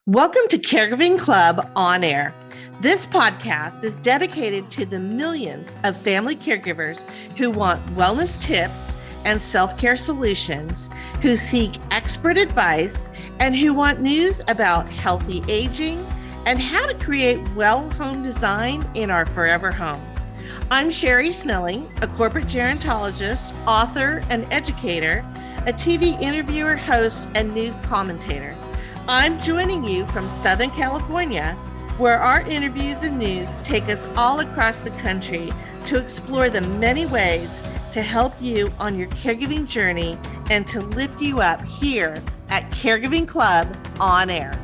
Welcome to Caregiving Club On Air. This podcast is dedicated to the millions of family caregivers who want wellness tips and self-care solutions, who seek expert advice, and who want news about healthy aging and how to create well home design in our forever homes. I'm Sherri Snelling, a corporate gerontologist, author, and educator, a TV interviewer, host, and news commentator. I'm joining you from Southern California, where our interviews and news take us all across the country to explore the many ways to help you on your caregiving journey and to lift you up here at Caregiving Club On Air.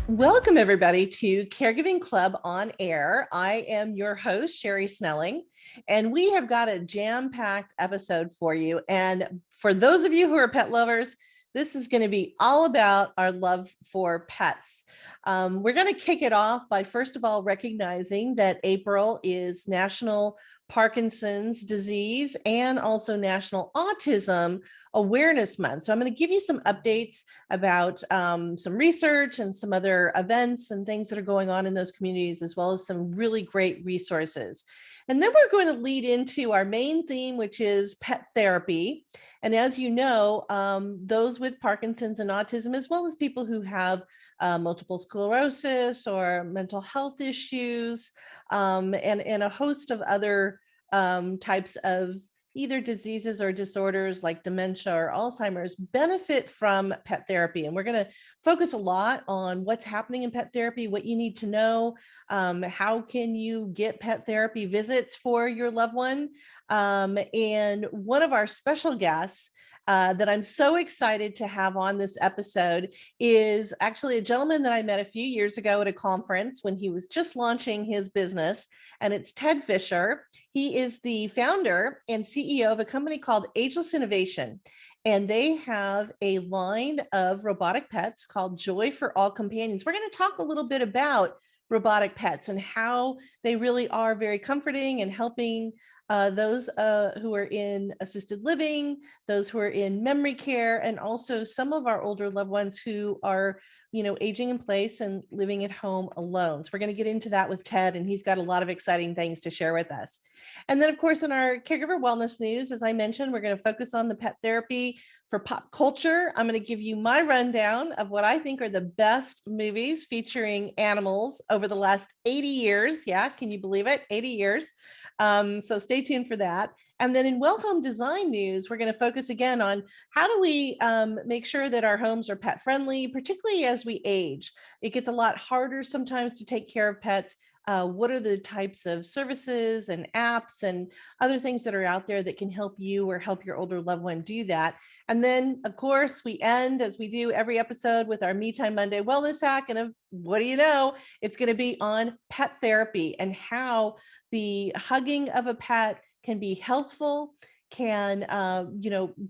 Welcome, everybody, to Caregiving Club On Air. I am your host, Sherri Snelling, and we have got a jam-packed episode for you. And for those of you who are pet lovers, this is going to be all about our love for pets. We're going to kick it off by, first of all, recognizing that April is National Parkinson's Disease and also National Autism Awareness Month. So I'm going to give you some updates about some research and some other events and things that are going on in those communities, as well as some really great resources. And then we're going to lead into our main theme, which is pet therapy. And as you know, those with Parkinson's and autism, as well as people who have multiple sclerosis or mental health issues, and a host of other types of either diseases or disorders like dementia or Alzheimer's, benefit from pet therapy. And we're going to focus a lot on what's happening in pet therapy, what you need to know, how can you get pet therapy visits for your loved one. And one of our special guests that I'm so excited to have on this episode is actually a gentleman that I met a few years ago at a conference when he was just launching his business, and it's Ted Fischer. He is the founder and CEO of a company called Ageless Innovation, and they have a line of robotic pets called Joy for All Companions. We're going to talk a little bit about robotic pets and how they really are very comforting and helping those who are in assisted living, those who are in memory care, and also some of our older loved ones who are, aging in place and living at home alone. So we're going to get into that with Ted, and he's got a lot of exciting things to share with us. And then, of course, in our caregiver wellness news, as I mentioned, we're going to focus on the pet therapy for pop culture. I'm going to give you my rundown of what I think are the best movies featuring animals over the last 80 years. Yeah, can you believe it? 80 years. So stay tuned for that. And then in well home design news, we're going to focus again on how do we make sure that our homes are pet friendly, particularly as we age. It gets a lot harder sometimes to take care of pets. What are the types of services and apps and other things that are out there that can help you or help your older loved one do that? And then, of course, we end, as we do every episode, with our Me Time Monday wellness hack. And what do you know? It's going to be on pet therapy and how the hugging of a pet can be helpful, can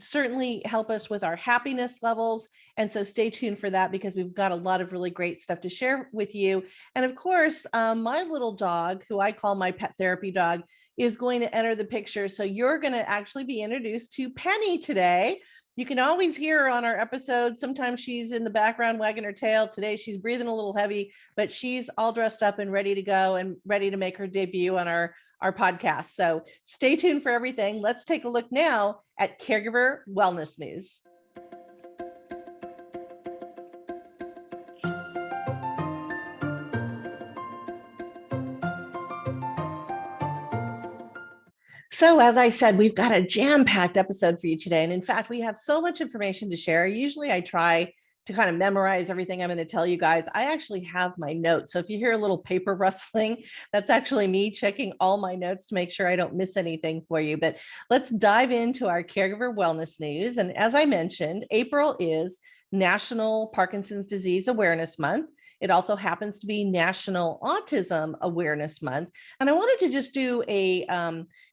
certainly help us with our happiness levels. And so stay tuned for that, because we've got a lot of really great stuff to share with you. And of course, my little dog, who I call my pet therapy dog, is going to enter the picture. So you're going to actually be introduced to Penny today. You can always hear her on our episodes. Sometimes she's in the background wagging her tail. Today she's breathing a little heavy, but she's all dressed up and ready to go and ready to make her debut on our podcast. So stay tuned for everything. Let's take a look now at Caregiver Wellness News. So as I said, we've got a jam-packed episode for you today. And in fact, we have so much information to share. Usually I try to kind of memorize everything I'm going to tell you guys. I actually have my notes. So if you hear a little paper rustling, that's actually me checking all my notes to make sure I don't miss anything for you. But let's dive into our caregiver wellness news. And as I mentioned, April is National Parkinson's Disease Awareness Month. It also happens to be National Autism Awareness Month. And I wanted to just do a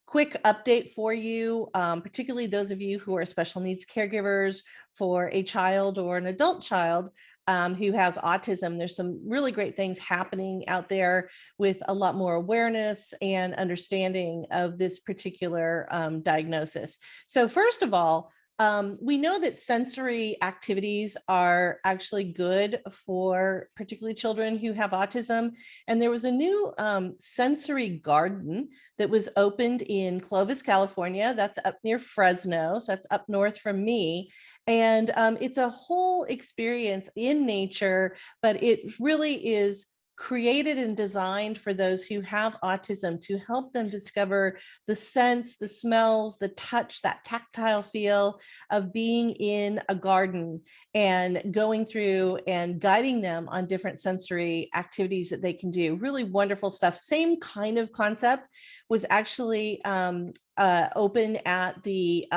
quick update for you, particularly those of you who are special needs caregivers for a child or an adult child who has autism. There's some really great things happening out there with a lot more awareness and understanding of this particular diagnosis. So first of all, We know that sensory activities are actually good for particularly children who have autism. And there was a new sensory garden that was opened in Clovis, California. That's up near Fresno. So that's up north from me. And it's a whole experience in nature, but it really is created and designed for those who have autism to help them discover the sense, the smells, the touch, that tactile feel of being in a garden and going through and guiding them on different sensory activities that they can do. Really wonderful stuff. Same kind of concept was actually open at the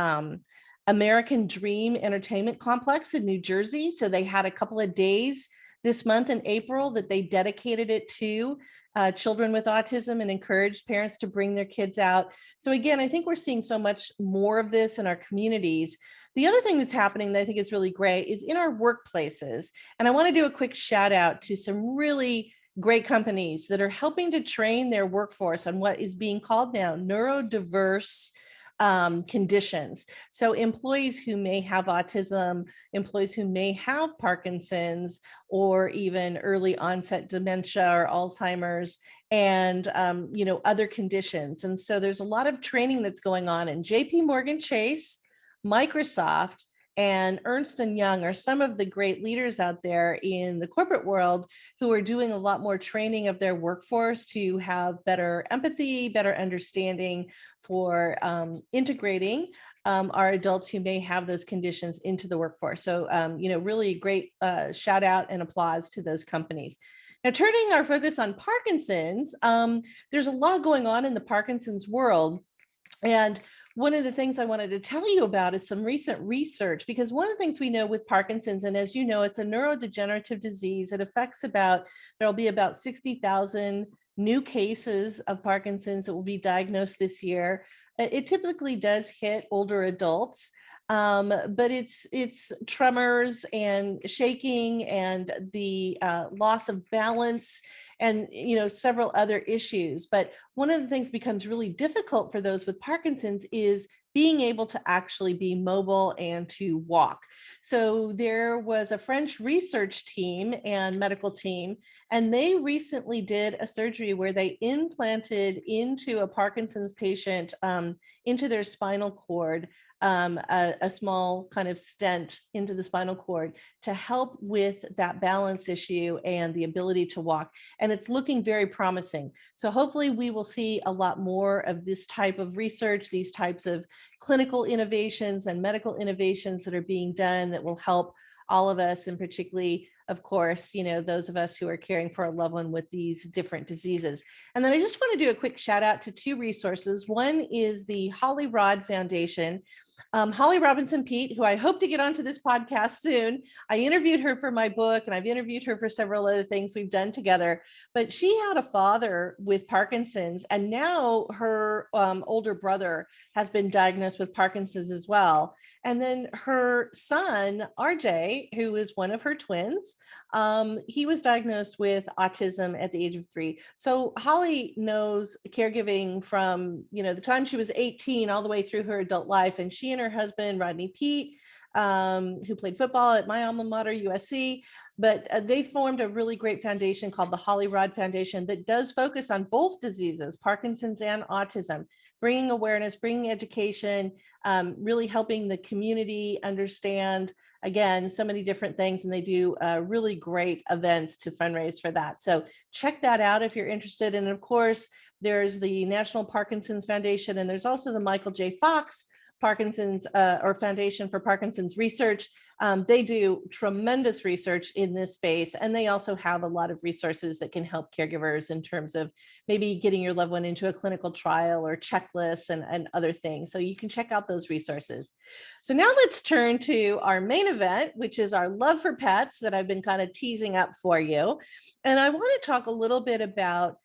American Dream Entertainment Complex in New Jersey. So they had a couple of days this month in April that they dedicated it to children with autism and encouraged parents to bring their kids out. So again, I think we're seeing so much more of this in our communities. The other thing that's happening that I think is really great is in our workplaces. And I want to do a quick shout out to some really great companies that are helping to train their workforce on what is being called now neurodiverse conditions. So employees who may have autism, employees who may have Parkinson's, or even early onset dementia or Alzheimer's, and other conditions. And so there's a lot of training that's going on, and JP Morgan Chase, Microsoft, and Ernst & Young are some of the great leaders out there in the corporate world who are doing a lot more training of their workforce to have better empathy, better understanding for integrating our adults who may have those conditions into the workforce. So, really great shout out and applause to those companies. Now, turning our focus on Parkinson's, there's a lot going on in the Parkinson's world. And one of the things I wanted to tell you about is some recent research, because one of the things we know with Parkinson's, and as you know, it's a neurodegenerative disease. It affects there'll be about 60,000 new cases of Parkinson's that will be diagnosed this year. It typically does hit older adults, but it's tremors and shaking and the loss of balance and several other issues. But one of the things becomes really difficult for those with Parkinson's is being able to actually be mobile and to walk. So there was a French research team and medical team, and they recently did a surgery where they implanted into a Parkinson's patient into their spinal cord a small kind of stent into the spinal cord to help with that balance issue and the ability to walk. And it's looking very promising. So hopefully we will see a lot more of this type of research, these types of clinical innovations and medical innovations that are being done that will help all of us, and particularly, of course, those of us who are caring for a loved one with these different diseases. And then I just want to do a quick shout out to two resources. One is the Holly Rod Foundation. Holly Robinson Peete, who I hope to get onto this podcast soon. I interviewed her for my book, and I've interviewed her for several other things we've done together. But she had a father with Parkinson's, and now her older brother has been diagnosed with Parkinson's as well. And then her son, RJ, who is one of her twins, he was diagnosed with autism at the age of 3. So Holly knows caregiving from, the time she was 18 all the way through her adult life. And she and her husband, Rodney Peete, who played football at my alma mater, USC, but they formed a really great foundation called the Holly Rod Foundation that does focus on both diseases, Parkinson's and autism, bringing awareness, bringing education, really helping the community understand, again, so many different things, and they do really great events to fundraise for that. So check that out if you're interested. And of course, there's the National Parkinson's Foundation, and there's also the Michael J. Fox Parkinson's or Foundation for Parkinson's Research. They do tremendous research in this space, and they also have a lot of resources that can help caregivers in terms of maybe getting your loved one into a clinical trial or checklists and other things. So you can check out those resources. So now let's turn to our main event, which is our love for pets that I've been kind of teasing up for you. And I want to talk a little bit about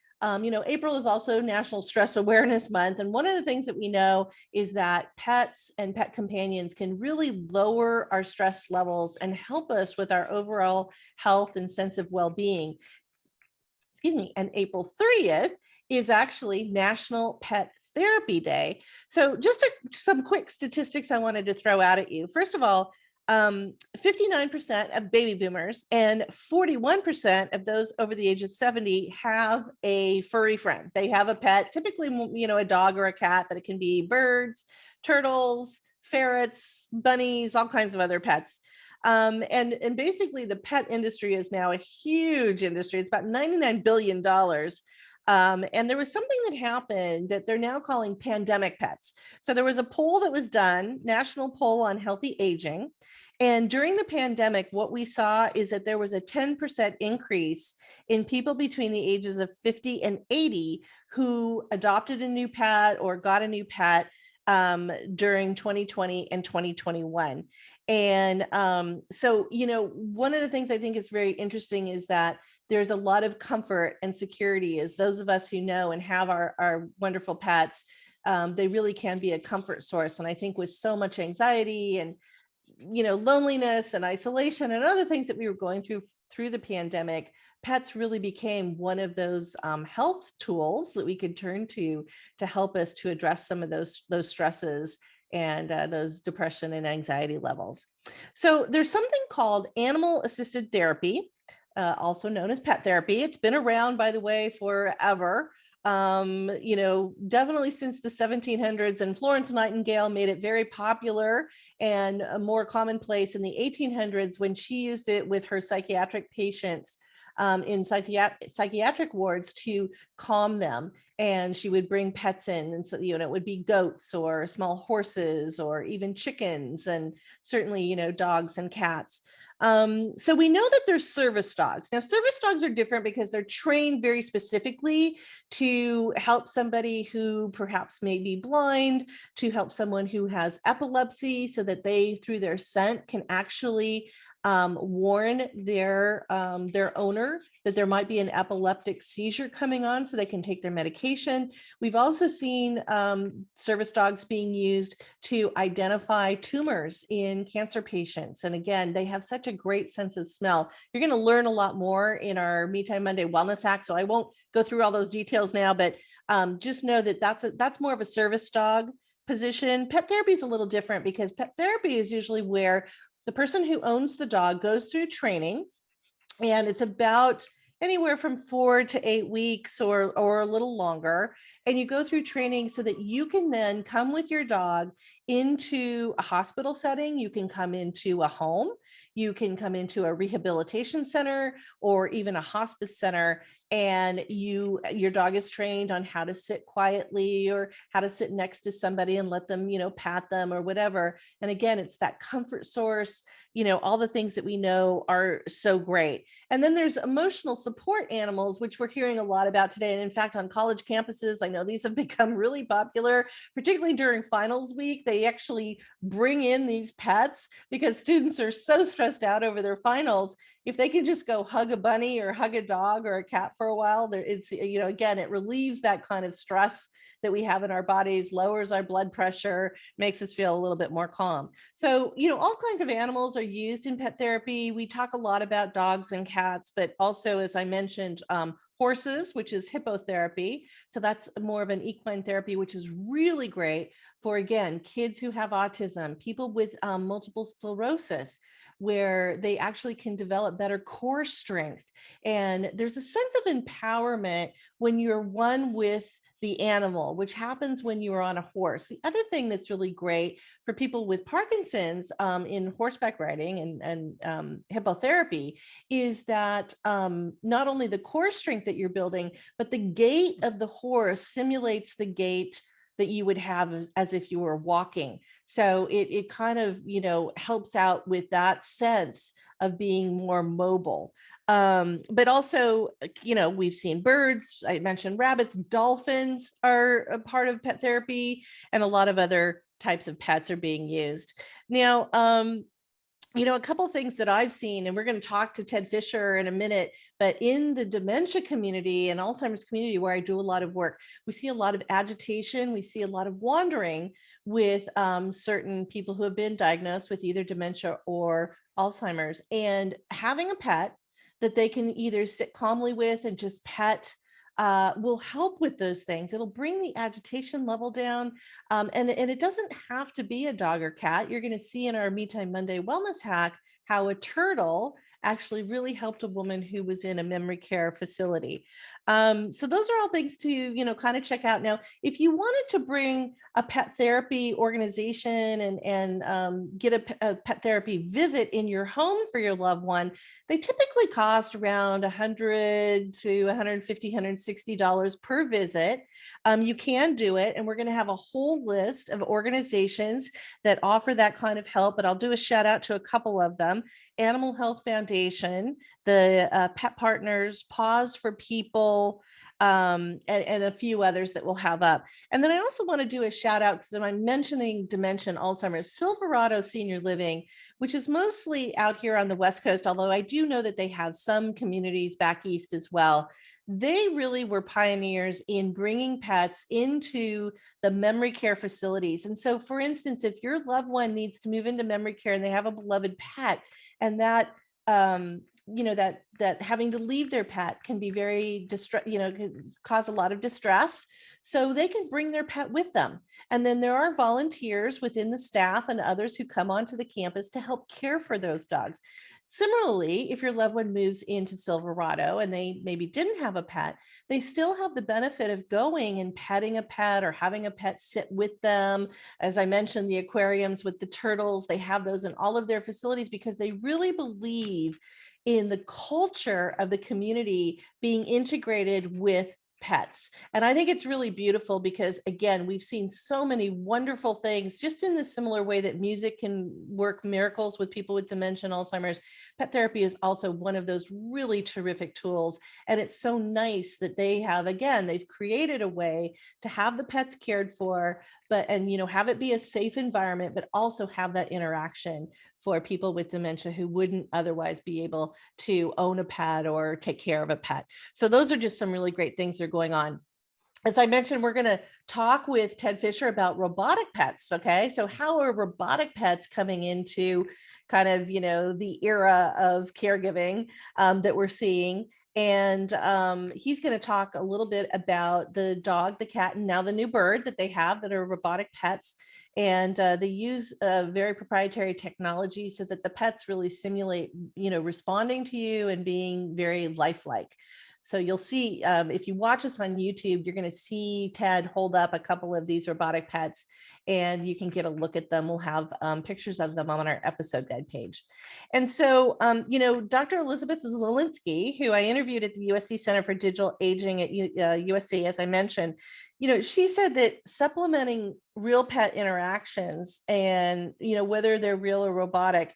April is also National Stress Awareness Month. And one of the things that we know is that pets and pet companions can really lower our stress levels and help us with our overall health and sense of well-being. Excuse me. And April 30th is actually National Pet Therapy Day. So just some quick statistics I wanted to throw out at you. First of all, 59% of baby boomers and 41% of those over the age of 70 have a furry friend. They have a pet, typically, a dog or a cat, but it can be birds, turtles, ferrets, bunnies, all kinds of other pets. And basically the pet industry is now a huge industry. It's about $99 billion. And there was something that happened that they're now calling pandemic pets. So there was a poll that was done, national poll on healthy aging. And during the pandemic, what we saw is that there was a 10% increase in people between the ages of 50 and 80 who adopted a new pet or got a new pet during 2020 and 2021. And so, one of the things I think is very interesting is that there's a lot of comfort and security as those of us who know and have our wonderful pets, they really can be a comfort source. And I think with so much anxiety and loneliness and isolation and other things that we were going through the pandemic, pets really became one of those health tools that we could turn to help us to address some of those stresses and those depression and anxiety levels. So there's something called animal assisted therapy, also known as pet therapy. It's been around, by the way, forever. Definitely since the 1700s, and Florence Nightingale made it very popular and more commonplace in the 1800s when she used it with her psychiatric patients in psychiatric wards to calm them. And she would bring pets in, and so it would be goats or small horses or even chickens, and certainly dogs and cats. So we know that there's service dogs. Now, service dogs are different because they're trained very specifically to help somebody who perhaps may be blind, to help someone who has epilepsy, so that they, through their scent, can actually warn their owner that there might be an epileptic seizure coming on, so they can take their medication. We've also seen service dogs being used to identify tumors in cancer patients. And again, they have such a great sense of smell. You're going to learn a lot more in our Me Time Monday Wellness Hack, so I won't go through all those details now, but just know that that's more of a service dog position. Pet therapy is a little different because pet therapy is usually where the person who owns the dog goes through training, and it's about anywhere from 4 to 8 weeks or a little longer. And you go through training so that you can then come with your dog into a hospital setting. You can come into a home. You can come into a rehabilitation center or even a hospice center. And your dog is trained on how to sit quietly or how to sit next to somebody and let them, pat them or whatever. And again, it's that comfort source, all the things that we know are so great. And then there's emotional support animals, which we're hearing a lot about today. And in fact, on college campuses, I know these have become really popular, particularly during finals week. They actually bring in these pets because students are so stressed out over their finals. If they can just go hug a bunny or hug a dog or a cat for a while, it's, again, it relieves that kind of stress that we have in our bodies, lowers our blood pressure, makes us feel a little bit more calm. So, all kinds of animals are used in pet therapy. We talk a lot about dogs and cats, but also, as I mentioned, horses, which is hippotherapy. So that's more of an equine therapy, which is really great for, again, kids who have autism, people with multiple sclerosis, where they actually can develop better core strength. And there's a sense of empowerment when you're one with the animal, which happens when you are on a horse. The other thing that's really great for people with Parkinson's in horseback riding and hippotherapy is that not only the core strength that you're building, but the gait of the horse simulates the gait that you would have as if you were walking. So it kind of, helps out with that sense of being more mobile. But also, we've seen birds, I mentioned rabbits, dolphins are a part of pet therapy, and a lot of other types of pets are being used. Now, a couple of things that I've seen, and we're going to talk to Ted Fischer in a minute, but in the dementia community and Alzheimer's community where I do a lot of work, we see a lot of agitation. We see a lot of wandering with certain people who have been diagnosed with either dementia or Alzheimer's, and having a pet that they can either sit calmly with and just pet will help with those things. It'll bring the agitation level down. And it doesn't have to be a dog or cat. You're going to see in our Me Time Monday wellness hack how a turtle actually really helped a woman who was in a memory care facility. So those are all things to, kind of check out. Now, if you wanted to bring a pet therapy organization and get a pet therapy visit in your home for your loved one, they typically cost around $100 to $150, $160 per visit. You can do it, and we're going to have a whole list of organizations that offer that kind of help, but I'll do a shout out to a couple of them. Animal Health Foundation, the Pet Partners, Paws for People, and a few others that we'll have up. And then I also want to do a shout out, because I'm mentioning dementia and Alzheimer's, Silverado Senior Living, which is mostly out here on the West Coast, although I do know that they have some communities back east as well. They really were pioneers in bringing pets into the memory care facilities. And so, for instance, if your loved one needs to move into memory care and they have a beloved pet, and that that having to leave their pet can be very can cause a lot of distress, so they can bring their pet with them. And then there are volunteers within the staff and others who come onto the campus to help care for those dogs. Similarly, if your loved one moves into Silverado and they maybe didn't have a pet, they still have the benefit of going and petting a pet or having a pet sit with them. As I mentioned, the aquariums with the turtles, they have those in all of their facilities because they really believe in the culture of the community being integrated with pets. And I think it's really beautiful because, again, we've seen so many wonderful things just in the similar way that music can work miracles with people with dementia and Alzheimer's. Pet therapy is also one of those really terrific tools. And it's so nice that they've created a way to have the pets cared for, and have it be a safe environment, but also have that interaction for people with dementia who wouldn't otherwise be able to own a pet or take care of a pet. So those are just some really great things that are going on. As I mentioned, we're going to talk with Ted Fischer about robotic pets. Okay, so how are robotic pets coming into kind of, the era of caregiving that we're seeing? And he's going to talk a little bit about the dog, the cat, and now the new bird that they have that are robotic pets. And they use a very proprietary technology so that the pets really simulate, responding to you and being very lifelike. So you'll see, if you watch us on YouTube, you're going to see Ted hold up a couple of these robotic pets, and you can get a look at them. We'll have pictures of them on our episode guide page. And so, Dr. Elizabeth Zielinski, who I interviewed at the USC Center for Digital Aging at USC, as I mentioned, she said that supplementing real pet interactions and, whether they're real or robotic,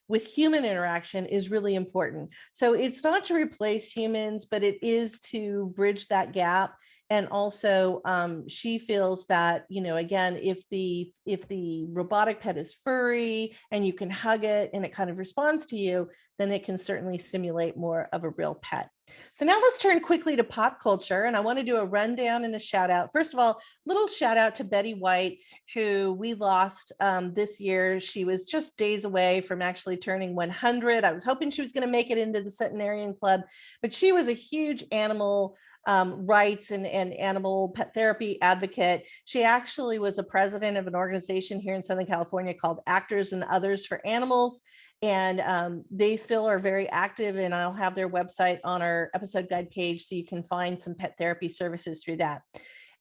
with human interaction is really important. So it's not to replace humans, but it is to bridge that gap. And also, she feels that, again, if the robotic pet is furry and you can hug it and it kind of responds to you, then it can certainly simulate more of a real pet. So now let's turn quickly to pop culture. And I want to do a rundown and a shout out. First of all, little shout out to Betty White, who we lost this year. She was just days away from actually turning 100. I was hoping she was going to make it into the Centenarian Club, but she was a huge animal rights and animal pet therapy advocate. She actually was a president of an organization here in Southern California called Actors and Others for Animals. And they still are very active, and I'll have their website on our episode guide page so you can find some pet therapy services through that.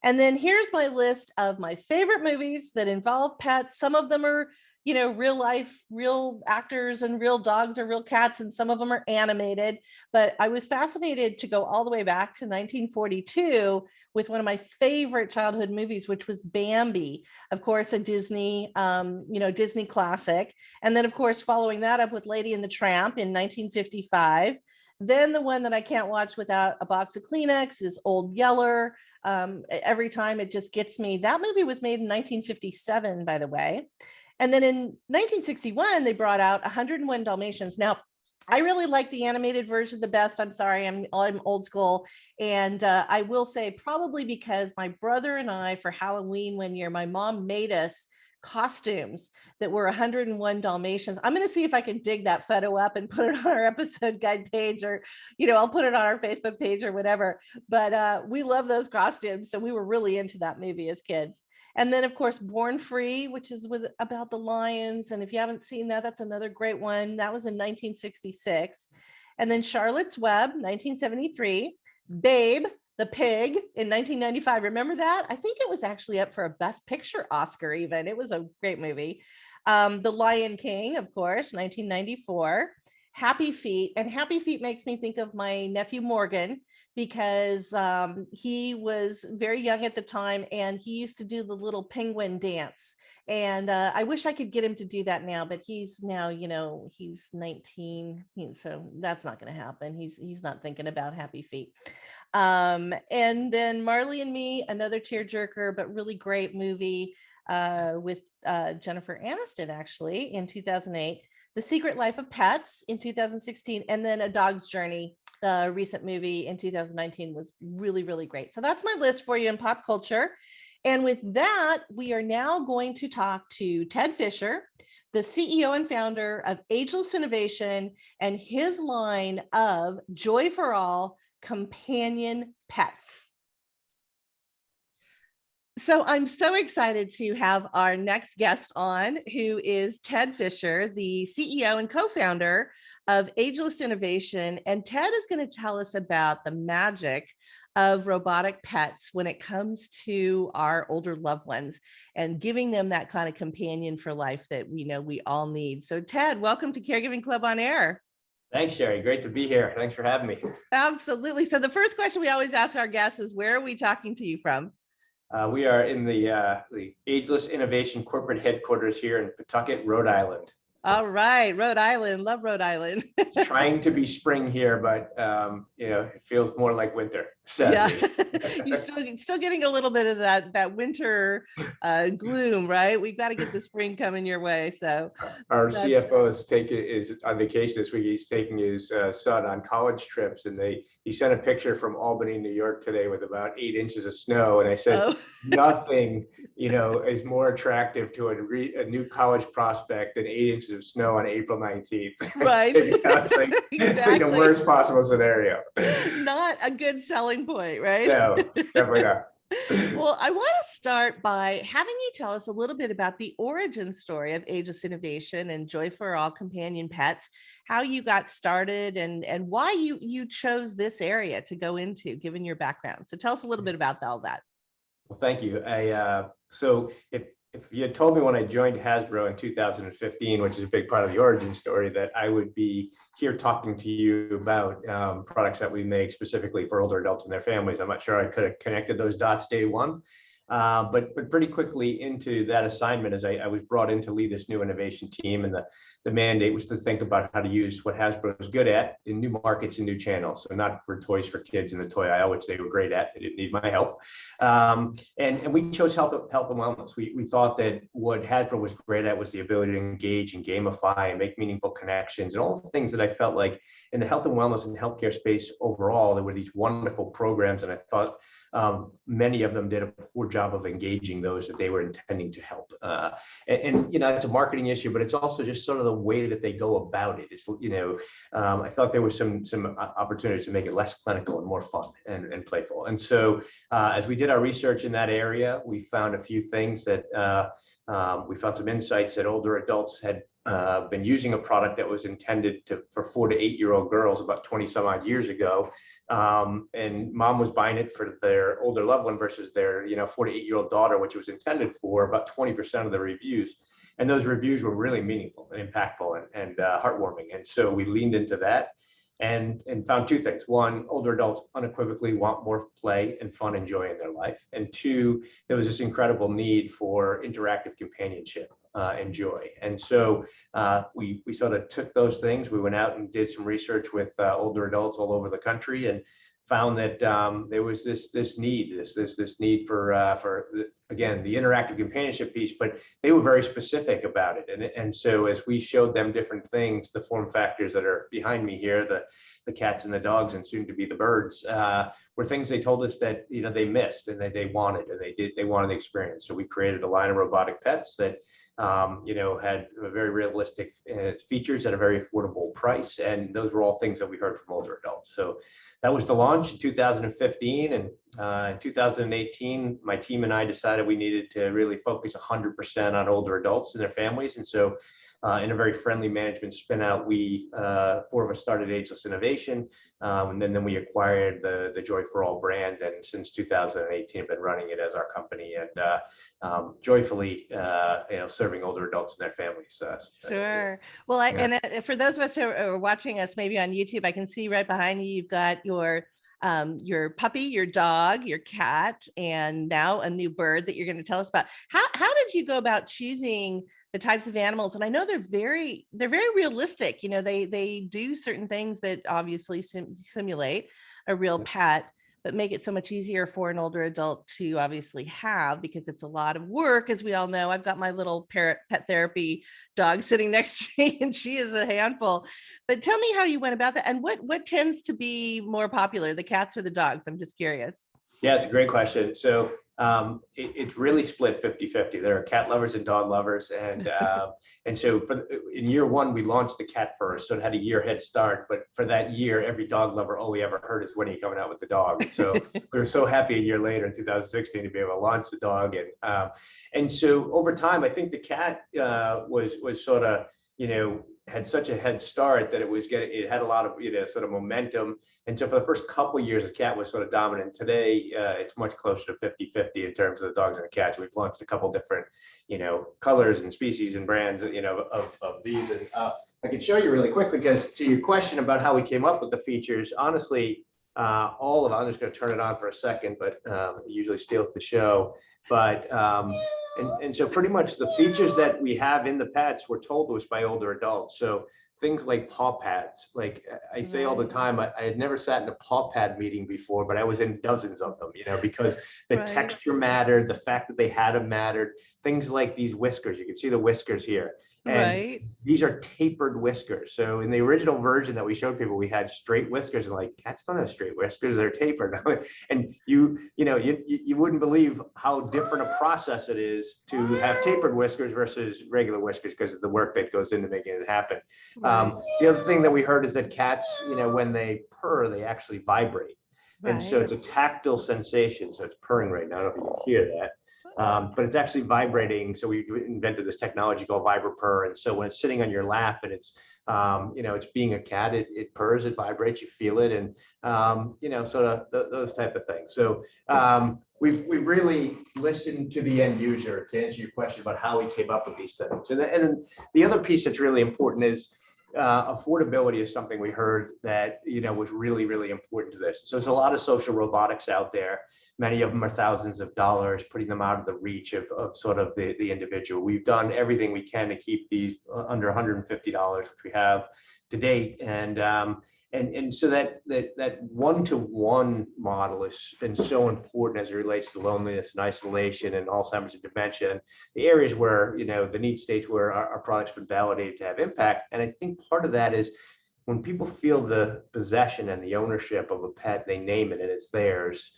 And then here's my list of my favorite movies that involve pets. Some of them are, real life, real actors and real dogs or real cats, and some of them are animated. But I was fascinated to go all the way back to 1942 with one of my favorite childhood movies, which was Bambi, of course, a Disney, Disney classic. And then, of course, following that up with Lady and the Tramp in 1955. Then the one that I can't watch without a box of Kleenex is Old Yeller. Every time it just gets me. That movie was made in 1957, by the way. And then in 1961, they brought out 101 Dalmatians. Now, I really like the animated version the best. I'm sorry, I'm old school. And I will say, probably because my brother and I, for Halloween one year, my mom made us costumes that were 101 Dalmatians. I'm going to see if I can dig that photo up and put it on our episode guide page, or, I'll put it on our Facebook page or whatever. But we love those costumes. So we were really into that movie as kids. And then, of course, Born Free, which is about the lions. And if you haven't seen that, that's another great one. That was in 1966. And then Charlotte's Web, 1973. Babe, the pig, in 1995. Remember that? I think it was actually up for a Best Picture Oscar even. It was a great movie. The Lion King, of course, 1994. Happy Feet. And Happy Feet makes me think of my nephew Morgan, because he was very young at the time, and he used to do the little penguin dance. And I wish I could get him to do that now, but he's now, he's 19. So that's not going to happen. He's not thinking about Happy Feet. And then Marley and Me, another tearjerker, but really great movie with Jennifer Aniston, actually, in 2008. The Secret Life of Pets in 2016, and then A Dog's Journey, the recent movie in 2019, was really, really great. So that's my list for you in pop culture. And with that, we are now going to talk to Ted Fischer, the CEO and founder of Ageless Innovation, and his line of Joy for All companion pets. So I'm so excited to have our next guest on, who is Ted Fischer, the CEO and co-founder of Ageless Innovation. And Ted is going to tell us about the magic of robotic pets when it comes to our older loved ones and giving them that kind of companion for life that we know we all need. So Ted, welcome to Caregiving Club on Air. Thanks, Sherri. Great to be here. Thanks for having me. Absolutely. So the first question we always ask our guests is, where are we talking to you from? We are in the Ageless Innovation corporate headquarters here in Pawtucket, Rhode Island. All right, Rhode Island. Love Rhode Island. Trying to be spring here, but it feels more like winter. Sadly. Yeah, you're still getting a little bit of that winter gloom, right? We've got to get the spring coming your way. So our CFO is on vacation this week. He's taking his son on college trips, and he sent a picture from Albany, New York today with about 8 inches of snow. And I said, nothing, is more attractive to a new college prospect than 8 inches of snow on April 19th. Right. Exactly. Like the worst possible scenario. Not a good selling point, right? No, definitely not. Well, I want to start by having you tell us a little bit about the origin story of Ageless Innovation and Joy for All companion pets, how you got started, and why you chose this area to go into, given your background. So tell us a little bit about all that. Well, thank you. So if you had told me when I joined Hasbro in 2015, which is a big part of the origin story, that I would be here talking to you about products that we make specifically for older adults and their families, I'm not sure I could have connected those dots day one. But pretty quickly into that assignment, as I was brought in to lead this new innovation team, and the mandate was to think about how to use what Hasbro is good at in new markets and new channels. So not for toys for kids in the toy aisle, which they were great at. They didn't need my help. And we chose health and wellness. We thought that what Hasbro was great at was the ability to engage and gamify and make meaningful connections, and all the things that I felt like in the health and wellness and healthcare space overall, there were these wonderful programs, and I thought many of them did a poor job of engaging those that they were intending to help. And it's a marketing issue, but it's also just sort of the way that they go about it. It's, I thought there was some opportunities to make it less clinical and more fun and playful. And so as we did our research in that area, we found a few things that we found some insights that older adults had been using a product that was intended for 4 to 8 year old girls about 20 some odd years ago. And mom was buying it for their older loved one versus their 4 to 8 year old daughter, which it was intended for. About 20% of the reviews, and those reviews were really meaningful and impactful and heartwarming. And so we leaned into that and found two things. One, older adults unequivocally want more play and fun and joy in their life. And two, there was this incredible need for interactive companionship and joy. And so we sort of took those things. We went out and did some research with older adults all over the country, and found that there was this need for again the interactive companionship piece, but they were very specific about it. And so as we showed them different things, the form factors that are behind me here, the cats and the dogs and soon to be the birds, were things they told us that they missed and they wanted, and they wanted the experience. So we created a line of robotic pets that had very realistic features at a very affordable price. And those were all things that we heard from older adults. So that was the launch in 2015. And in 2018, my team and I decided we needed to really focus 100% on older adults and their families. And so in a very friendly management spin out, we, four of us started Ageless Innovation. And then we acquired the Joy for All brand. And since 2018, I've been running it as our company and joyfully, serving older adults and their families. Sure. Well, and for those of us who are watching us maybe on YouTube, I can see right behind you, you've got your puppy, your dog, your cat, and now a new bird that you're going to tell us about. How did you go about choosing the types of animals? And I know they're very realistic. They do certain things that obviously simulate a real pet, but make it so much easier for an older adult to obviously have, because it's a lot of work. As we all know, I've got my little pet therapy dog sitting next to me, and she is a handful. But tell me how you went about that, and what tends to be more popular, the cats or the dogs? I'm just curious. Yeah, it's a great question. So it's really split 50-50. There are cat lovers and dog lovers. And so in year one, we launched the cat first. So it had a year head start. But for that year, every dog lover, all we ever heard is, when are you coming out with the dog? And so we were so happy a year later in 2016 to be able to launch the dog. And so over time, I think the cat was sort of, had such a head start that it had a lot of, sort of momentum. And so for the first couple of years, the cat was sort of dominant. Today, it's much closer to 50-50 in terms of the dogs and the cats. We've launched a couple different, colors and species and brands, of these. And I can show you really quickly, because to your question about how we came up with the features, honestly, I'm just going to turn it on for a second, but it usually steals the show. But and so pretty much the features that we have in the pets were told to us by older adults. So things like paw pads, like I say all the time, I had never sat in a paw pad meeting before, but I was in dozens of them, because the texture mattered, the fact that they had them mattered. Things like these whiskers, you can see the whiskers here. And these are tapered whiskers. So in the original version that we showed people, we had straight whiskers, and like, cats don't have straight whiskers, they're tapered. And you wouldn't believe how different a process it is to have tapered whiskers versus regular whiskers, because of the work that goes into making it happen. The other thing that we heard is that cats, when they purr, they actually vibrate. And so it's a tactile sensation. So it's purring right now. I don't know if you can hear that. But it's actually vibrating. So we invented this technology called VibraPurr. And so when it's sitting on your lap and it's, it's being a cat, it purrs, it vibrates, you feel it, and sort of those type of things. So we've really listened to the end user to answer your question about how we came up with these things. And then the other piece that's really important is affordability is something we heard that was really, really important to this. So there's a lot of social robotics out there. Many of them are thousands of dollars, putting them out of the reach of sort of the individual. We've done everything we can to keep these under $150, which we have to date. And so that one-to-one model has been so important as it relates to loneliness and isolation and Alzheimer's and dementia, and the areas where, the need states where our product's been validated to have impact. And I think part of that is when people feel the possession and the ownership of a pet, they name it and it's theirs.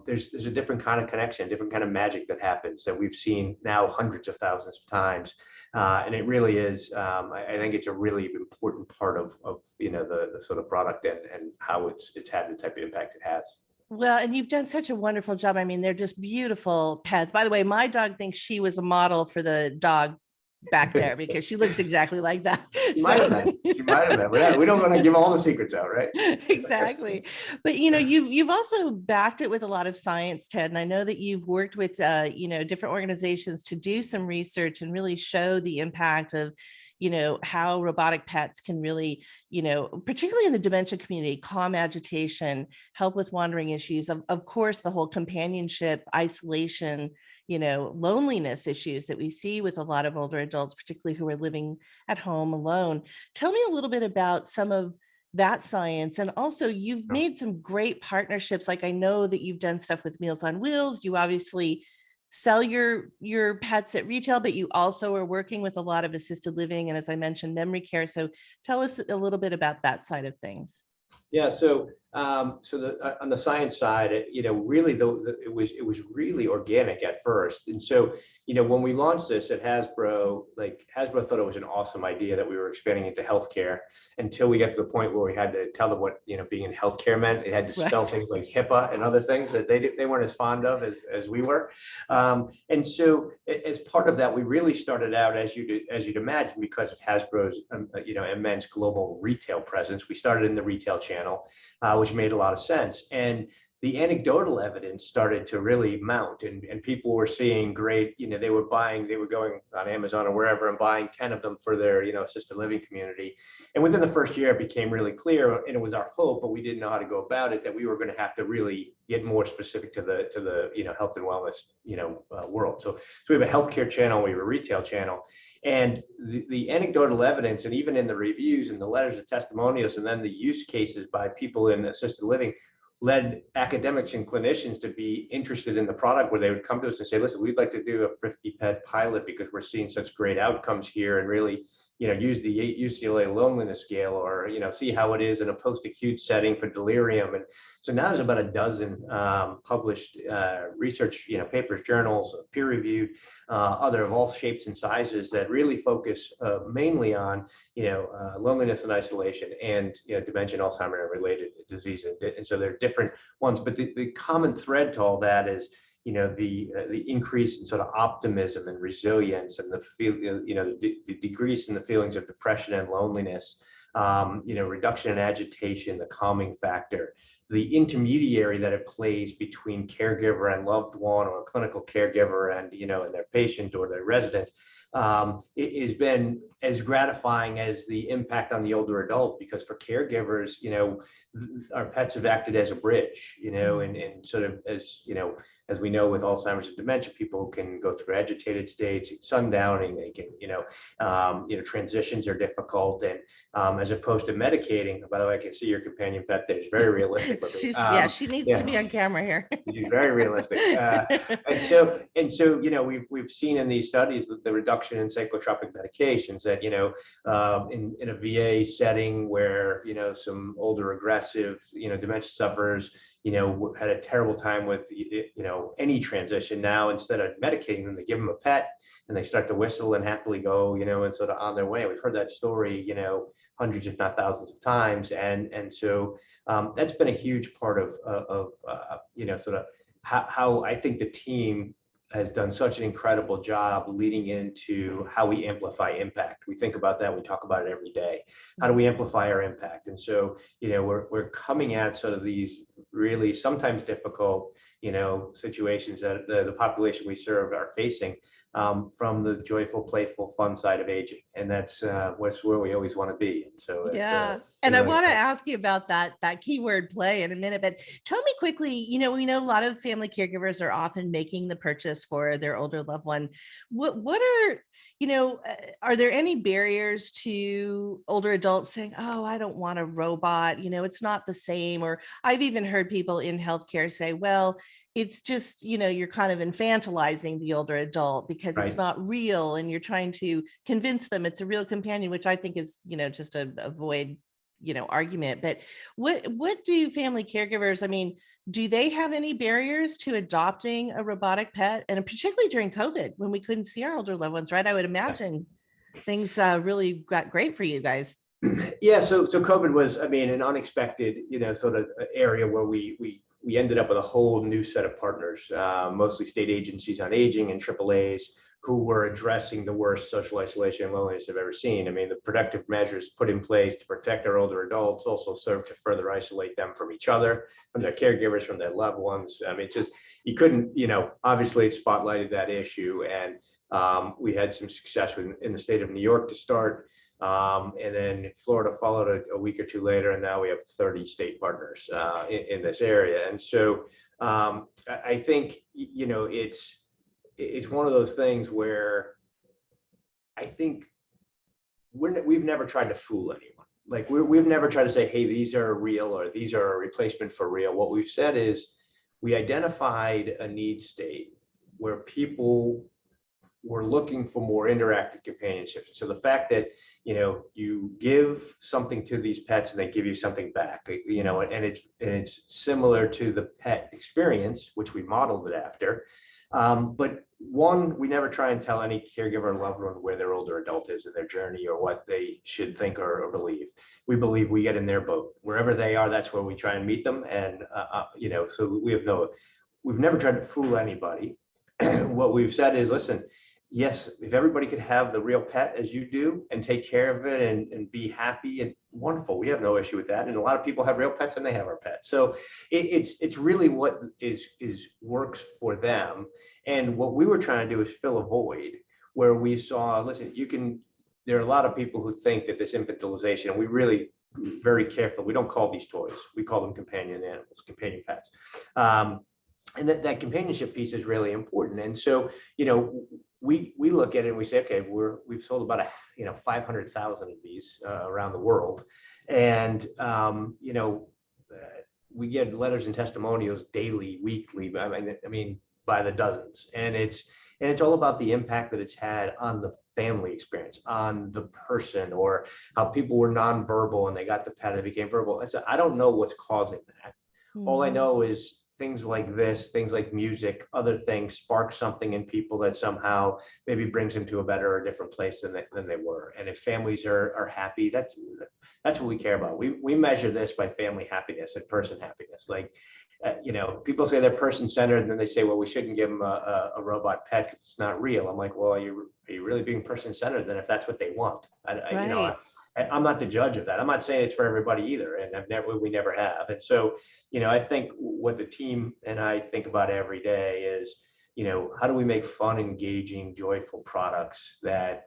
There's a different kind of connection, different kind of magic that happens that we've seen now hundreds of thousands of times. And it really is, I think it's a really important part of the sort of product and how it's had the type of impact it has. Well, and you've done such a wonderful job. I mean, they're just beautiful pets. By the way, my dog thinks she was a model for the dog back there because she looks exactly like that. She might have been. We don't want to give all the secrets out, right? Exactly. But you've also backed it with a lot of science, Ted. And I know that you've worked with different organizations to do some research and really show the impact of how robotic pets can really, particularly in the dementia community, calm agitation, help with wandering issues, of course, the whole companionship, isolation, loneliness issues that we see with a lot of older adults, particularly who are living at home alone. Tell me a little bit about some of that science. And also you've made some great partnerships. Like I know that you've done stuff with Meals on Wheels. You obviously sell your pets at retail, but you also are working with a lot of assisted living and, as I mentioned, memory care. So tell us a little bit about that side of things. Yeah, so on the science side, really it was really organic at first, and so when we launched this at Hasbro, like Hasbro thought it was an awesome idea that we were expanding into healthcare until we got to the point where we had to tell them what being in healthcare meant. It had to spell Right. things like HIPAA and other things that they weren't as fond of as we were, and so as part of that, we really started out as you'd imagine because of Hasbro's immense global retail presence. We started in the retail channel, which made a lot of sense. And the anecdotal evidence started to really mount, and people were seeing great, they were going on Amazon or wherever and buying 10 of them for their, assisted living community. And within the first year, it became really clear, and it was our hope, but we didn't know how to go about it, that we were going to have to really get more specific to the health and wellness, world. So we have a healthcare channel, we have a retail channel. And the anecdotal evidence, and even in the reviews and the letters of testimonials, and then the use cases by people in assisted living, led academics and clinicians to be interested in the product, where they would come to us and say, listen, we'd like to do a 50 pet pilot because we're seeing such great outcomes here, and really use the UCLA loneliness scale, or see how it is in a post-acute setting for delirium. And so now there's about a dozen published research papers, journals, peer-reviewed, other of all shapes and sizes, that really focus mainly on loneliness and isolation, and dementia and Alzheimer and related diseases. And so there are different ones, but the common thread to all that is the increase in sort of optimism and resilience, and the decrease in the feelings of depression and loneliness, reduction in agitation, the calming factor, the intermediary that it plays between caregiver and loved one, or clinical caregiver and and their patient or their resident. It has been as gratifying as the impact on the older adult, because for caregivers, our pets have acted as a bridge, and sort of as we know with Alzheimer's and dementia, people can go through agitated states, sundowning, they can, transitions are difficult. And as opposed to medicating, by the way, I can see your companion pet there is very realistic with me. She needs to be on camera here. She's very realistic. And so, we've seen in these studies the reduction in psychotropic medications, that, in a VA setting where, some older aggressive, dementia sufferers, had a terrible time with, any transition. Now, instead of medicating them, they give them a pet and they start to whistle and happily go, and sort of on their way. We've heard that story, hundreds, if not thousands of times. And so that's been a huge part of sort of how I think the team has done such an incredible job leading into how we amplify impact. We think about that. We talk about it every day. How do we amplify our impact? And so, we're coming at sort of these really sometimes difficult, situations that the population we serve are facing, from the joyful, playful, fun side of aging. And that's where we always want to be. And so yeah. And I want to ask you about that keyword play in a minute, but tell me quickly, we know a lot of family caregivers are often making the purchase for their older loved one. What are there any barriers to older adults saying, oh, I don't want a robot, it's not the same? Or I've even heard people in healthcare say, well, it's just, you're kind of infantilizing the older adult because it's not real, and you're trying to convince them it's a real companion, which I think is, just a void, argument. But what do family caregivers, do they have any barriers to adopting a robotic pet? And particularly during COVID, when we couldn't see our older loved ones, right? I would imagine things really got great for you guys. Yeah, so COVID was, an unexpected, sort of area where we ended up with a whole new set of partners, mostly state agencies on aging and AAAs, who were addressing the worst social isolation and loneliness I've ever seen. The protective measures put in place to protect our older adults also serve to further isolate them from each other, from their caregivers, from their loved ones. You couldn't, obviously it spotlighted that issue. And we had some success in the state of New York to start. And then Florida followed a week or two later, and now we have 30 state partners in this area. And so I think, it's one of those things where I think we've never tried to fool anyone. we've never tried to say, hey, these are real or these are a replacement for real. What we've said is we identified a need state where people were looking for more interactive companionship. So the fact that, you give something to these pets and they give you something back, and it's similar to the pet experience, which we modeled it after. But one, we never try and tell any caregiver or loved one where their older adult is in their journey or what they should think or believe. We believe we get in their boat. Wherever they are, that's where we try and meet them. And, so we've never tried to fool anybody. What we've said is, listen, yes, if everybody could have the real pet as you do and take care of it and be happy and wonderful, we have no issue with that. And a lot of people have real pets and they have our pets. So it's really what is works for them. And what we were trying to do is fill a void where we saw, listen, there are a lot of people who think that this infantilization, and we really very careful, we don't call these toys, we call them companion animals, companion pets. And that companionship piece is really important. And so, we look at it and we say, okay, we've sold about 500,000 of these around the world, and we get letters and testimonials daily, weekly. I mean, by the dozens, and it's all about the impact that it's had on the family experience, on the person, or how people were nonverbal and they got the pet and became verbal. I don't know what's causing that. All I know is things like this, things like music, other things spark something in people that somehow maybe brings them to a better or different place than they were. And if families are happy, that's what we care about. We measure this by family happiness and person happiness. People say they're person-centered, and then they say, well, we shouldn't give them a robot pet because it's not real. I'm like, well, are you really being person-centered then if that's what they want? I'm not the judge of that. I'm not saying it's for everybody either, and we never have. And so, I think what the team and I think about every day is, how do we make fun, engaging, joyful products that,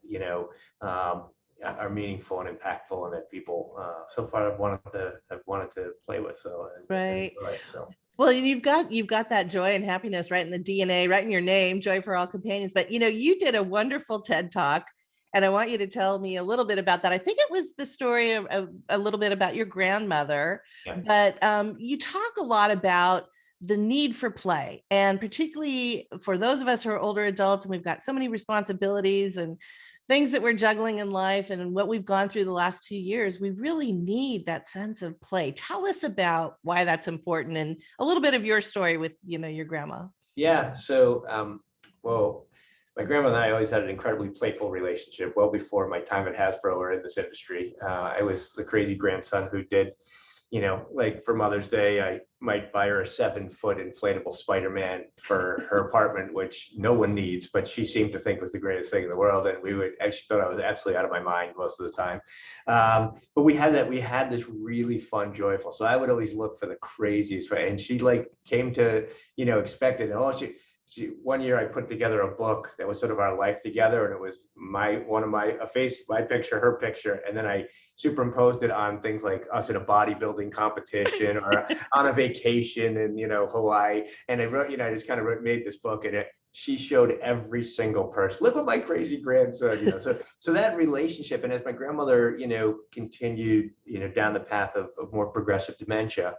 are meaningful and impactful, and that people so far have wanted to play with. So right. So. Well, you've got that joy and happiness right in the DNA, right in your name, Joy for All Companions. But you did a wonderful TED Talk, and I want you to tell me a little bit about that. I think it was the story of a little bit about your grandmother, but you talk a lot about the need for play, and particularly for those of us who are older adults, and we've got so many responsibilities and things that we're juggling in life and what we've gone through the last 2 years, we really need that sense of play. Tell us about why that's important and a little bit of your story with, your grandma. Yeah. So, well, my grandma and I always had an incredibly playful relationship well before my time at Hasbro or in this industry. I was the crazy grandson who did, like for Mother's Day, I might buy her a 7-foot inflatable Spider-Man for her apartment, which no one needs, but she seemed to think was the greatest thing in the world. And she thought I was absolutely out of my mind most of the time. But we had this really fun, joyful. So I would always look for the craziest, right? And she came to, expect it. And one year I put together a book that was sort of our life together, and it was my picture, her picture, and then I superimposed it on things like us at a bodybuilding competition or on a vacation in Hawaii. And I wrote, I just kind of made this book, and she showed every single person, look what my crazy grandson, so that relationship. And as my grandmother, continued, down the path of more progressive dementia,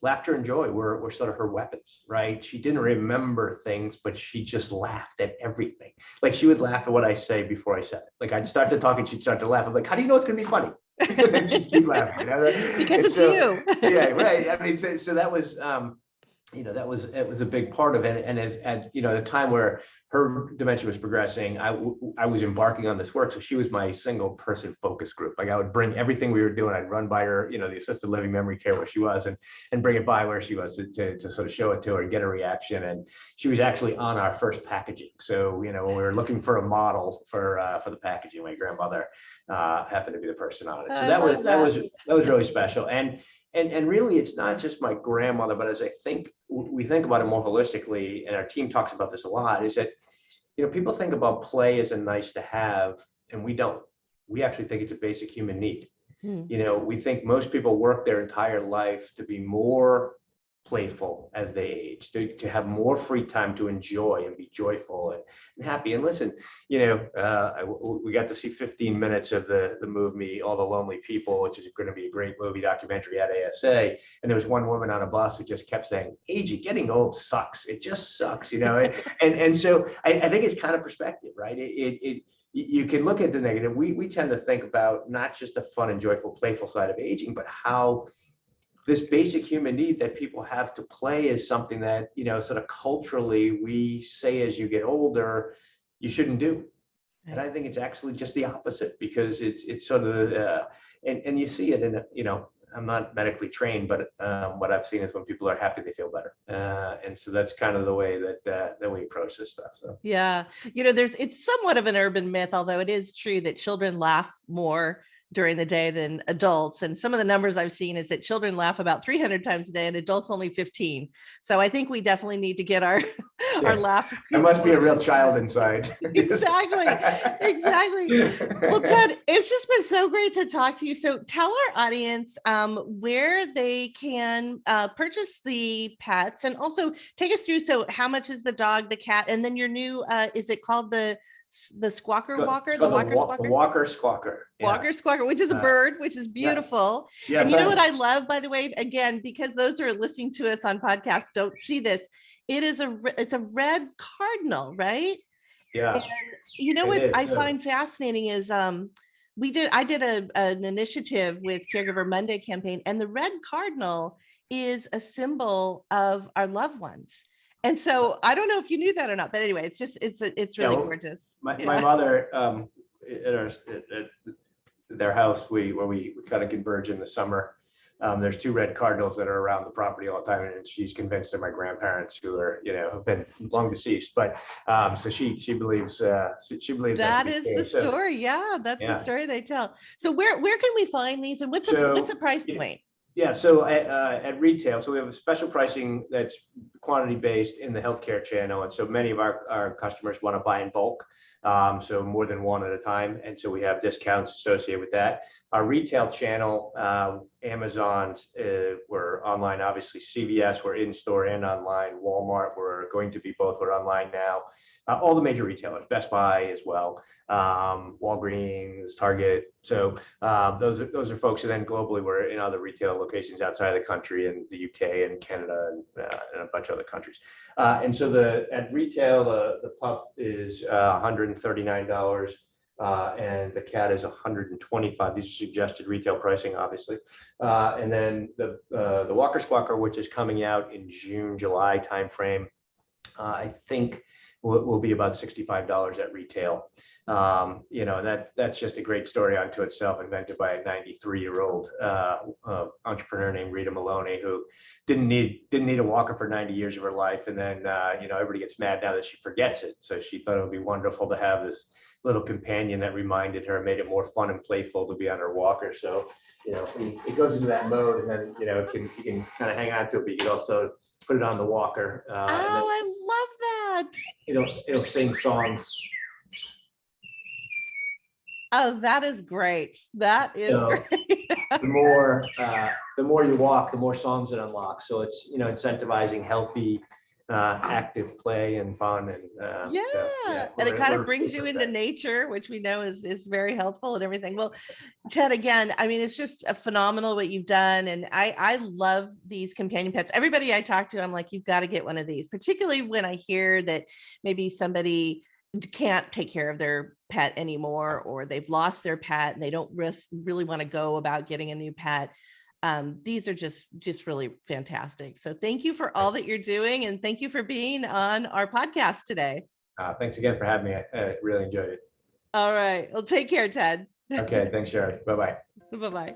laughter and joy were sort of her weapons, right? She didn't remember things, but she just laughed at everything. Like she would laugh at what I say before I said it. Like I'd start to talk and she'd start to laugh. I'm like, how do you know it's going to be funny? And then she'd keep laughing. Because it's you. Yeah, right. I mean, so that was, it was a big part of it. And as at the time where her dementia was progressing, I was embarking on this work. So she was my single person focus group. Like I would bring everything we were doing. I'd run by her, the assisted living memory care where she was, and bring it by where she was to sort of show it to her and get a reaction. And she was actually on our first packaging. So, when we were looking for a model for the packaging, my grandmother happened to be the person on it. So that was really special. And really, it's not just my grandmother, but as we think about it more holistically, and our team talks about this a lot, is that, people think about play as a nice to have, and we don't. We actually think it's a basic human need. We think most people work their entire life to be more playful as they age, to have more free time to enjoy and be joyful and happy. And listen, we got to see 15 minutes of the movie All the Lonely People, which is going to be a great movie documentary at ASA. And there was one woman on a bus who just kept saying, aging, getting old sucks. It just sucks, and so I think it's kind of perspective, right? You can look at the negative. We tend to think about not just the fun and joyful, playful side of aging, but how this basic human need that people have to play is something that, sort of culturally we say as you get older, you shouldn't do. Right. And I think it's actually just the opposite, because it's sort of, and you see it in, I'm not medically trained, but what I've seen is when people are happy, they feel better. And so that's kind of the way that we approach this stuff. So yeah, it's somewhat of an urban myth, although it is true that children laugh more during the day than adults. And some of the numbers I've seen is that children laugh about 300 times a day and adults only 15. So I think we definitely need to get our laugh. There must be a real child inside. Exactly. Well, Ted, it's just been so great to talk to you. So tell our audience where they can purchase the pets, and also take us through. So how much is the dog, the cat, and then your new, is it called the Squawker Walker, the Walker Squawker? Walker Squawker. Yeah. Walker Squawker, which is a bird, which is beautiful. Yeah. And you know what I love, by the way, again, because those who are listening to us on podcasts don't see this, it's a red cardinal, right? Yeah. And what I find fascinating is I did an initiative with Caregiver Monday campaign, and the red cardinal is a symbol of our loved ones. And so I don't know if you knew that or not, but anyway, it's really gorgeous. My mother, at their house, where we kind of converge in the summer, there's two red cardinals that are around the property all the time, and she's convinced they're my grandparents, who are, have been long deceased. But so she believes that is the story. Yeah, that's the story they tell. So where can we find these, and what's the price point? Yeah, so at retail, so we have a special pricing that's quantity based in the healthcare channel, and so many of our customers want to buy in bulk, so more than one at a time, and so we have discounts associated with that. Our retail channel, Amazon's, we're online, obviously. CVS, we're in store and online. Walmart, we're going to be both. We're online now. All the major retailers, Best Buy as well, Walgreens, Target. So those are folks. And then globally, we're in other retail locations outside of the country, in the UK and Canada and a bunch of other countries. And so at retail, the pup is $139. And the cat is $125. These are suggested retail pricing, obviously. And then the Walker Squawker, which is coming out in June, July timeframe, I think will be about $65 at retail. That's just a great story unto itself, invented by a 93-year-old entrepreneur named Rita Maloney, who didn't need a walker for 90 years of her life. And then, everybody gets mad now that she forgets it. So she thought it would be wonderful to have this little companion that reminded her, made it more fun and playful to be on her walker. So, it goes into that mode, and then, you can kind of hang on to it, but you can also put it on the walker. I love that. It'll sing songs. Oh, that is great. That is great. the more you walk, the more songs it unlocks. So it's, incentivizing healthy, active play and fun, and and it kind of brings you into nature, which we know is very helpful and everything. Well, Ted, again, I mean, it's just a phenomenal what you've done, and I love these companion pets. Everybody I talk to, I'm like, you've got to get one of these, particularly when I hear that maybe somebody can't take care of their pet anymore, or they've lost their pet and they don't really want to go about getting a new pet. These are just really fantastic. So thank you for all that you're doing, and thank you for being on our podcast today. Thanks again for having me. I really enjoyed it. All right. Well, take care, Ted. Okay. Thanks, Sherri. Bye-bye. Bye-bye.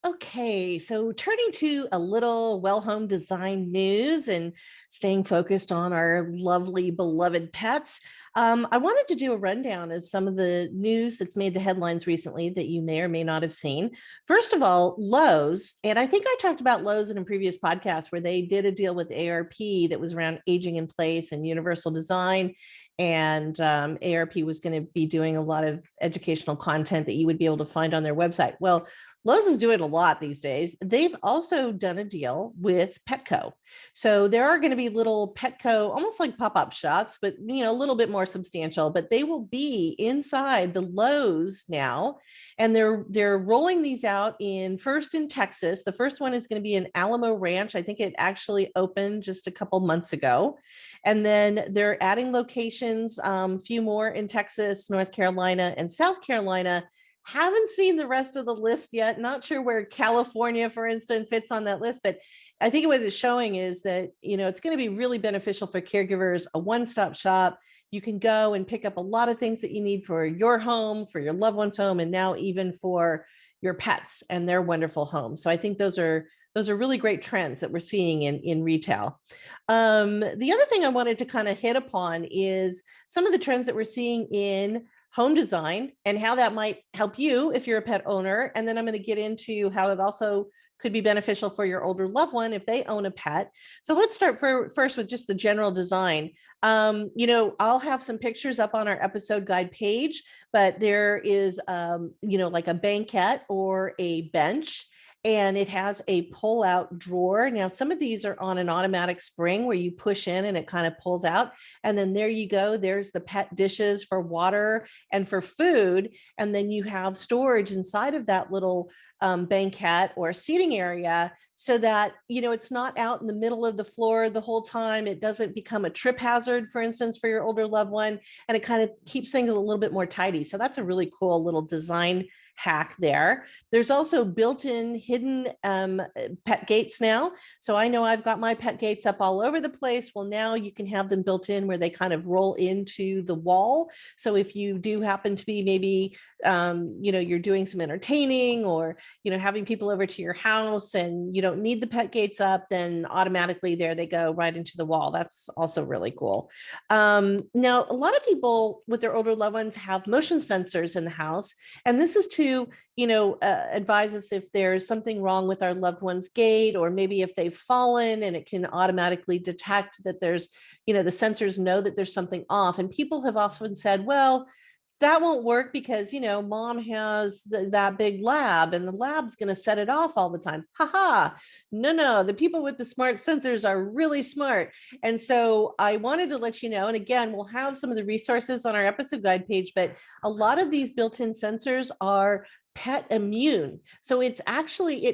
Okay, so turning to a little well home design news. And staying focused on our lovely, beloved pets. I wanted to do a rundown of some of the news that's made the headlines recently that you may or may not have seen. First of all, Lowe's, and I think I talked about Lowe's in a previous podcast where they did a deal with ARP that was around aging in place and universal design. And ARP was going to be doing a lot of educational content that you would be able to find on their website. Well, Lowe's is doing a lot these days. They've also done a deal with Petco. So there are going to be little Petco, almost like pop-up shops, but a little bit more substantial, but they will be inside the Lowe's now. And they're rolling these out first in Texas. The first one is going to be in Alamo Ranch. I think it actually opened just a couple months ago. And then they're adding locations, a few more in Texas, North Carolina, and South Carolina. Haven't seen the rest of the list yet. Not sure where California, for instance, fits on that list, but I think what it's showing is that, it's going to be really beneficial for caregivers, a one-stop shop. You can go and pick up a lot of things that you need for your home, for your loved one's home, and now even for your pets and their wonderful home. So I think those are really great trends that we're seeing in retail. The other thing I wanted to kind of hit upon is some of the trends that we're seeing in home design and how that might help you if you're a pet owner. And then I'm going to get into how it also could be beneficial for your older loved one if they own a pet. So let's start first with just the general design. I'll have some pictures up on our episode guide page, but there is, like a banquette or a bench, and it has a pull-out drawer. Now, some of these are on an automatic spring where you push in and it kind of pulls out. And then there you go. There's the pet dishes for water and for food. And then you have storage inside of that little banquette or seating area so that, it's not out in the middle of the floor the whole time. It doesn't become a trip hazard, for instance, for your older loved one. And it kind of keeps things a little bit more tidy. So that's a really cool little design hack there. There's also built-in hidden pet gates now. So I know I've got my pet gates up all over the place. Well, now you can have them built in where they kind of roll into the wall. So if you do happen to be maybe, you're doing some entertaining or, having people over to your house and you don't need the pet gates up, then automatically there they go right into the wall. That's also really cool. Now, a lot of people with their older loved ones have motion sensors in the house. And this is to advise us if there's something wrong with our loved one's gait, or maybe if they've fallen, and it can automatically detect that there's, the sensors know that there's something off. And people have often said, well, that won't work because, mom has that big lab and the lab's going to set it off all the time. Ha. No, the people with the smart sensors are really smart. And so I wanted to let you know, and again, we'll have some of the resources on our episode guide page, but a lot of these built-in sensors are pet immune. So it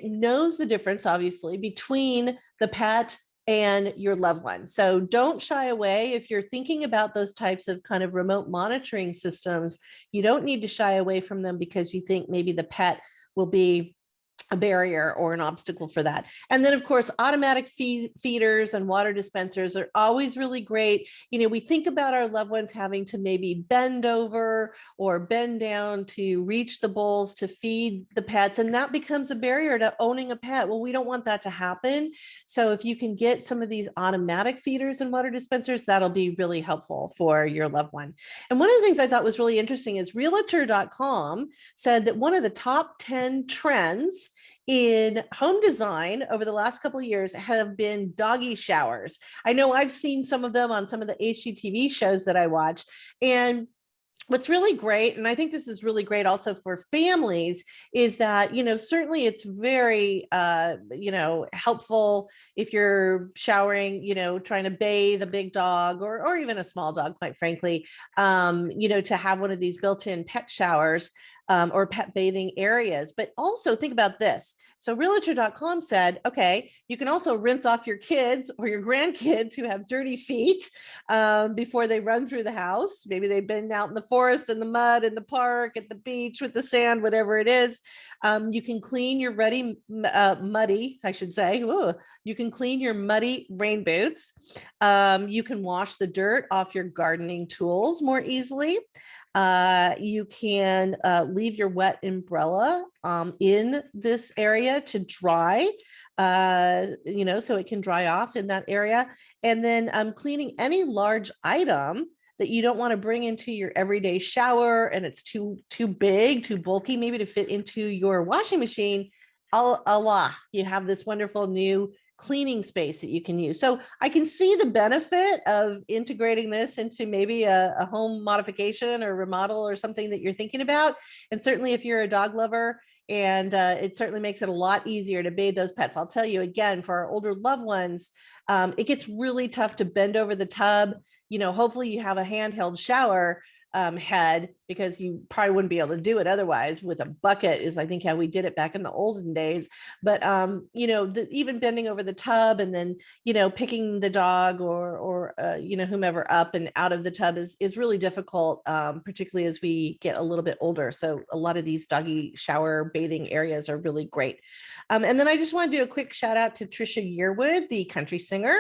knows the difference, obviously, between the pet and your loved one. So don't shy away. If you're thinking about those types of kind of remote monitoring systems, you don't need to shy away from them because you think maybe the pet will be a barrier or an obstacle for that. And then, of course, automatic feeders and water dispensers are always really great. We think about our loved ones having to maybe bend over or bend down to reach the bowls to feed the pets, and that becomes a barrier to owning a pet. Well, we don't want that to happen. So if you can get some of these automatic feeders and water dispensers, that'll be really helpful for your loved one. And one of the things I thought was really interesting is Realtor.com said that one of the top 10 trends in home design over the last couple of years have been doggy showers. I know I've seen some of them on some of the HGTV shows that I watch. And what's really great, and I think this is really great also for families, is that, certainly it's very, helpful if you're showering, trying to bathe a big dog or even a small dog, quite frankly, to have one of these built-in pet showers. Or pet bathing areas. But also think about this. So Realtor.com said, okay, you can also rinse off your kids or your grandkids who have dirty feet before they run through the house. Maybe they've been out in the forest, in the mud, in the park, at the beach with the sand, whatever it is. You can clean your muddy, I should say. Ooh, you can clean your muddy rain boots. You can wash the dirt off your gardening tools more easily. You can leave your wet umbrella in this area to dry. so it can dry off in that area. And then cleaning any large item that you don't want to bring into your everyday shower and it's too big, too bulky, maybe to fit into your washing machine. Allah, you have this wonderful new cleaning space that you can use. So I can see the benefit of integrating this into maybe a home modification or remodel or something that you're thinking about. And certainly if you're a dog lover, and it certainly makes it a lot easier to bathe those pets. I'll tell you again, for our older loved ones, it gets really tough to bend over the tub. Hopefully you have a handheld shower head, because you probably wouldn't be able to do it otherwise with a bucket, is I think how we did it back in the olden days. But even bending over the tub and then picking the dog or whomever up and out of the tub is really difficult, particularly as we get a little bit older. So a lot of these doggy shower bathing areas are really great. And then I just want to do a quick shout out to Trisha Yearwood, the country singer.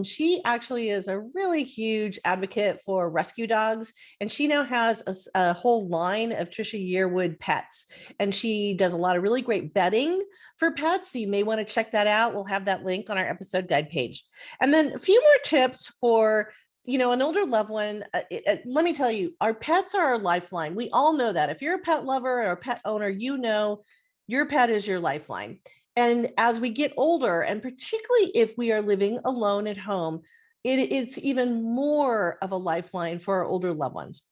She actually is a really huge advocate for rescue dogs, and she now has a whole line of Trisha Yearwood pets, and she does a lot of really great bedding for pets. So you may want to check that out. We'll have that link on our episode guide page. And then a few more tips for an older loved one. Let me tell you, our pets are our lifeline. We all know that. If you're a pet lover or a pet owner, your pet is your lifeline. And as we get older, and particularly if we are living alone at home, it's even more of a lifeline for our older loved ones.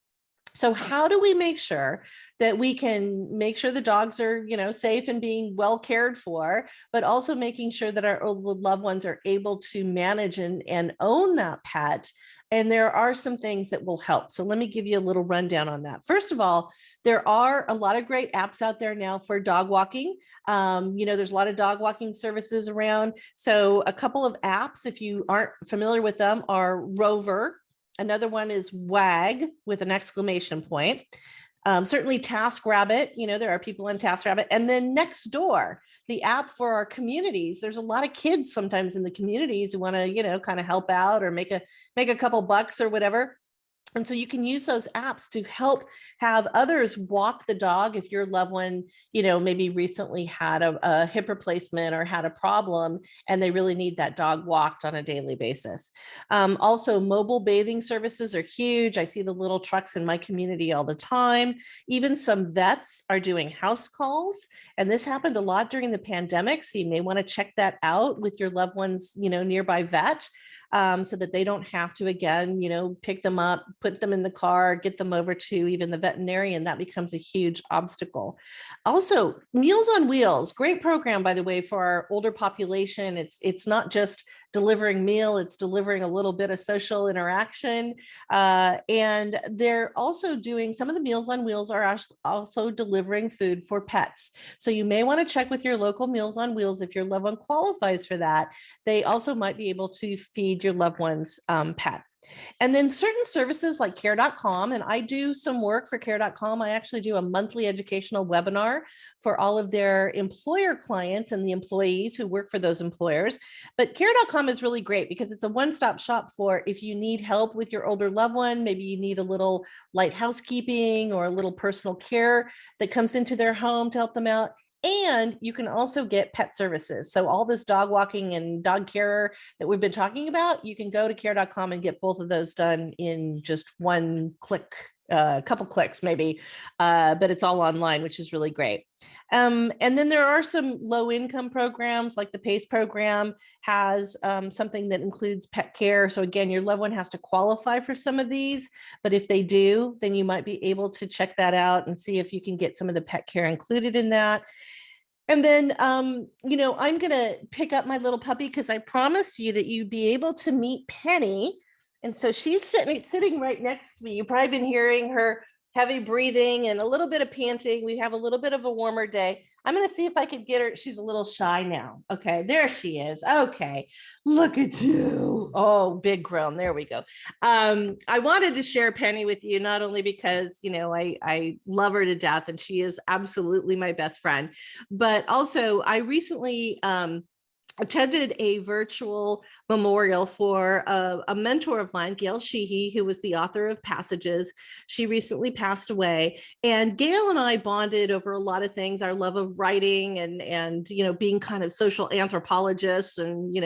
So how do we make sure that we can make sure the dogs are, safe and being well cared for, but also making sure that our older loved ones are able to manage and own that pet? And there are some things that will help. So let me give you a little rundown on that. First of all, there are a lot of great apps out there now for dog walking. There's a lot of dog walking services around. So a couple of apps, if you aren't familiar with them, are Rover. Another one is WAG with an exclamation point. Certainly TaskRabbit, there are people in TaskRabbit. And then Nextdoor, the app for our communities. There's a lot of kids sometimes in the communities who want to, kind of help out or make a couple bucks or whatever. And so you can use those apps to help have others walk the dog if your loved one, maybe recently had a hip replacement or had a problem and they really need that dog walked on a daily basis. Also, mobile bathing services are huge. I see the little trucks in my community all the time. Even some vets are doing house calls. And this happened a lot during the pandemic. So you may want to check that out with your loved one's, nearby vet. So that they don't have to, again, pick them up, put them in the car, get them over to even the veterinarian. That becomes a huge obstacle. Also, Meals on Wheels, great program, by the way, for our older population. It's not just delivering meal, it's delivering a little bit of social interaction. And they're also doing, some of the Meals on Wheels are also delivering food for pets. So you may want to check with your local Meals on Wheels if your loved one qualifies for that. They also might be able to feed your loved one's pet. And then certain services like care.com, and I do some work for care.com. I actually do a monthly educational webinar for all of their employer clients and the employees who work for those employers. But care.com is really great because it's a one-stop shop for if you need help with your older loved one, maybe you need a little light housekeeping or a little personal care that comes into their home to help them out. And you can also get pet services. So all this dog walking and dog care that we've been talking about, you can go to care.com and get both of those done in just one click, a couple clicks maybe, but it's all online, which is really great. And then there are some low income programs, like the PACE program has something that includes pet care. So again, your loved one has to qualify for some of these, but if they do, then you might be able to check that out and see if you can get some of the pet care included in that. And then, I'm going to pick up my little puppy because I promised you that you'd be able to meet Penny. And so she's sitting right next to me. You've probably been hearing her heavy breathing and a little bit of panting. We have a little bit of a warmer day. I'm going to see if I could get her. She's a little shy now. Okay, there she is. Okay, look at you. Oh, big groan. There we go. I wanted to share Penny with you, not only because, I love her to death and she is absolutely my best friend, but also I recently attended a virtual memorial for a mentor of mine, Gail Sheehy, who was the author of Passages. She recently passed away, and Gail and I bonded over a lot of things, our love of writing and being kind of social anthropologists. And,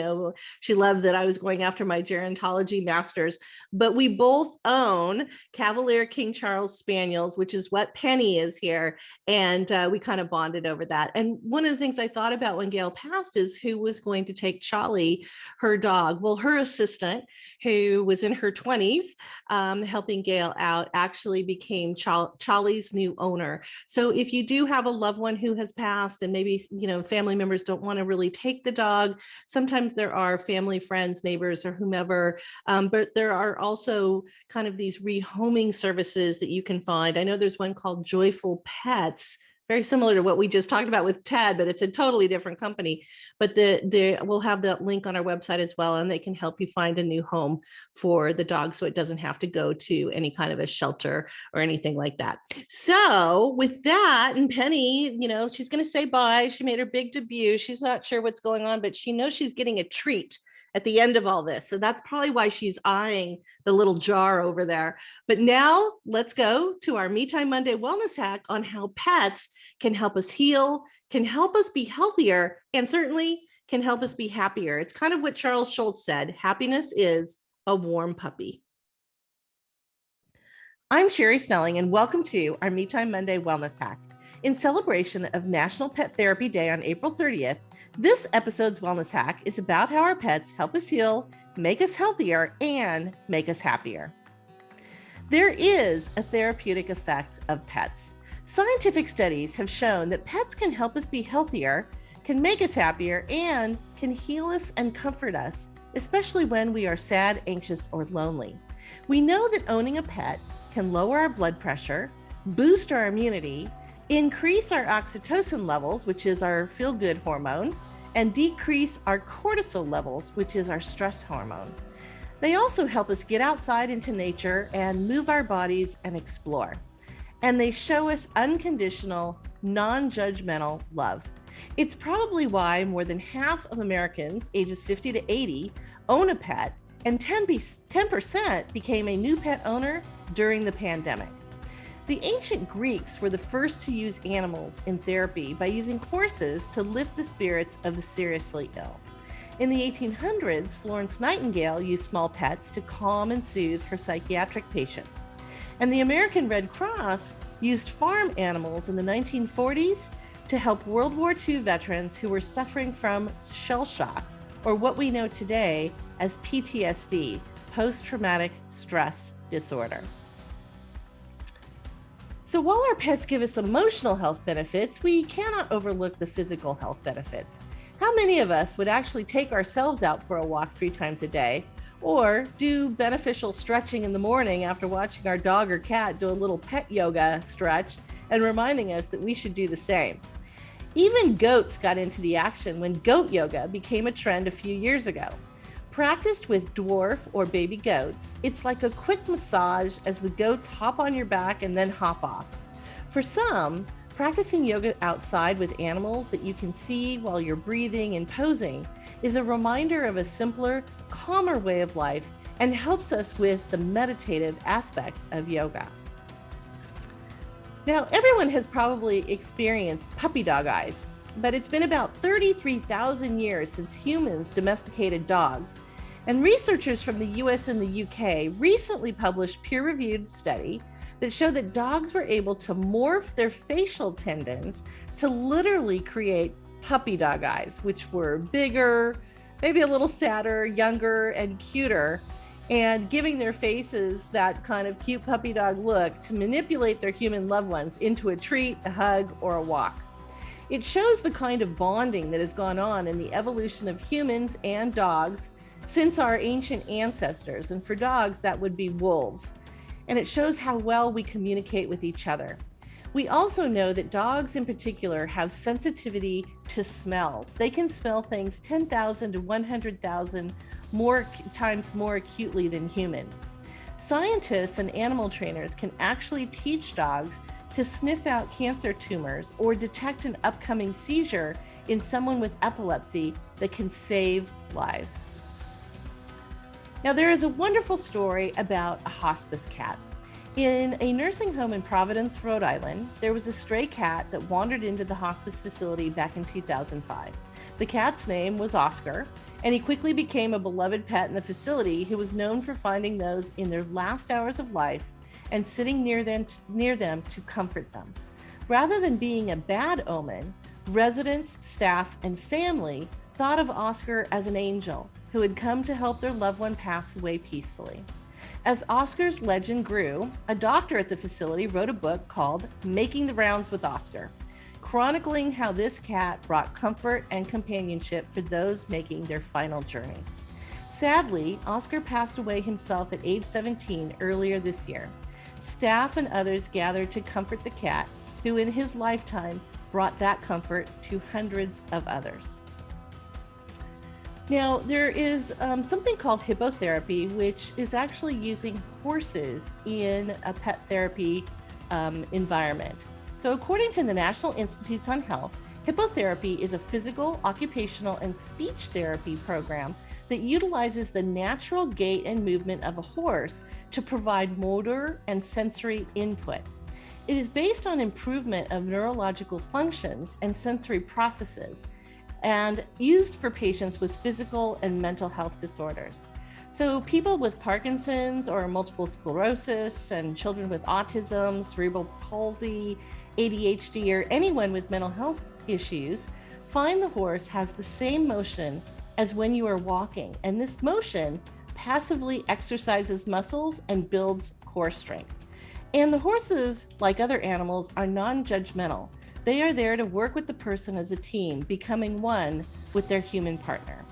she loved that I was going after my gerontology master's, but we both own Cavalier King Charles Spaniels, which is what Penny is here. And we kind of bonded over that. And one of the things I thought about when Gail passed is who was going to take Charlie, her dog. Well, her assistant, who was in her 20s, helping Gail out, actually became Charlie's new owner. So if you do have a loved one who has passed and maybe, family members don't want to really take the dog, sometimes there are family, friends, neighbors, or whomever, but there are also kind of these rehoming services that you can find. I know there's one called Joyful Pets, very similar to what we just talked about with Ted, but it's a totally different company. But we'll have that link on our website as well, and they can help you find a new home for the dog so it doesn't have to go to any kind of a shelter or anything like that. So with that, and Penny, she's going to say bye. She made her big debut. She's not sure what's going on, but she knows she's getting a treat at the end of all this. So that's probably why she's eyeing the little jar over there. But now let's go to our Me Time Monday wellness hack on how pets can help us heal, can help us be healthier, and certainly can help us be happier. It's kind of what Charles Schulz said, happiness is a warm puppy. I'm Sherri Snelling, and welcome to our Me Time Monday wellness hack. In celebration of National Pet Therapy Day on April 30th, this episode's wellness hack is about how our pets help us heal, make us healthier, and make us happier. There is a therapeutic effect of pets. Scientific studies have shown that pets can help us be healthier, can make us happier, and can heal us and comfort us, especially when we are sad, anxious, or lonely. We know that owning a pet can lower our blood pressure, boost our immunity, increase our oxytocin levels, which is our feel-good hormone, and decrease our cortisol levels, which is our stress hormone. They also help us get outside into nature and move our bodies and explore. And they show us unconditional, non-judgmental love. It's probably why more than half of Americans ages 50 to 80 own a pet, and 10% became a new pet owner during the pandemic. The ancient Greeks were the first to use animals in therapy by using horses to lift the spirits of the seriously ill. In the 1800s, Florence Nightingale used small pets to calm and soothe her psychiatric patients. And the American Red Cross used farm animals in the 1940s to help World War II veterans who were suffering from shell shock, or what we know today as PTSD, post-traumatic stress disorder. So while our pets give us emotional health benefits, we cannot overlook the physical health benefits. How many of us would actually take ourselves out for a walk 3 times a day, or do beneficial stretching in the morning after watching our dog or cat do a little pet yoga stretch and reminding us that we should do the same? Even goats got into the action when goat yoga became a trend a few years ago. Practiced with dwarf or baby goats, it's like a quick massage as the goats hop on your back and then hop off. For some, practicing yoga outside with animals that you can see while you're breathing and posing is a reminder of a simpler, calmer way of life and helps us with the meditative aspect of yoga. Now, everyone has probably experienced puppy dog eyes, but it's been about 33,000 years since humans domesticated dogs. And researchers from the US and the UK recently published peer-reviewed study that showed that dogs were able to morph their facial tendons to literally create puppy dog eyes, which were bigger, maybe a little sadder, younger, and cuter, and giving their faces that kind of cute puppy dog look to manipulate their human loved ones into a treat, a hug, or a walk. It shows the kind of bonding that has gone on in the evolution of humans and dogs since our ancient ancestors, and for dogs, that would be wolves. And it shows how well we communicate with each other. We also know that dogs in particular have sensitivity to smells. They can smell things 10,000 to 100,000 times more acutely than humans. Scientists and animal trainers can actually teach dogs to sniff out cancer tumors or detect an upcoming seizure in someone with epilepsy that can save lives. Now, there is a wonderful story about a hospice cat. In a nursing home in Providence, Rhode Island, there was a stray cat that wandered into the hospice facility back in 2005. The cat's name was Oscar, and he quickly became a beloved pet in the facility who was known for finding those in their last hours of life and sitting near them to comfort them. Rather than being a bad omen, residents, staff, and family thought of Oscar as an angel who had come to help their loved one pass away peacefully. As Oscar's legend grew, a doctor at the facility wrote a book called Making the Rounds with Oscar, chronicling how this cat brought comfort and companionship for those making their final journey. Sadly, Oscar passed away himself at age 17 earlier this year. Staff and others gathered to comfort the cat, who in his lifetime brought that comfort to hundreds of others. Now, there is something called Hippotherapy, which is actually using horses in a pet therapy environment. So according to the National Institutes on Health, Hippotherapy is a physical, occupational, and speech therapy program that utilizes the natural gait and movement of a horse to provide motor and sensory input. It is based on improvement of neurological functions and sensory processes, and used for patients with physical and mental health disorders. So people with Parkinson's or multiple sclerosis and children with autism, cerebral palsy, ADHD, or anyone with mental health issues find the horse has the same motion as when you are walking, and this motion passively exercises muscles and builds core strength. And the horses, like other animals, are non-judgmental. They are there to work with the person as a team, becoming one with their human partner.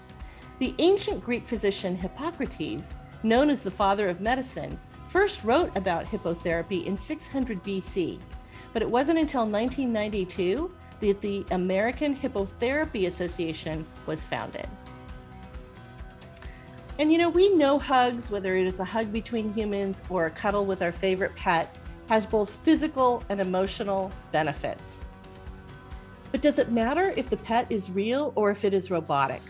The ancient Greek physician Hippocrates, known as the father of medicine, first wrote about hippotherapy in 600 BC, but it wasn't until 1992 that the American Hippotherapy Association was founded. And we know hugs, whether it is a hug between humans or a cuddle with our favorite pet, has both physical and emotional benefits. But does it matter if the pet is real or if it is robotic?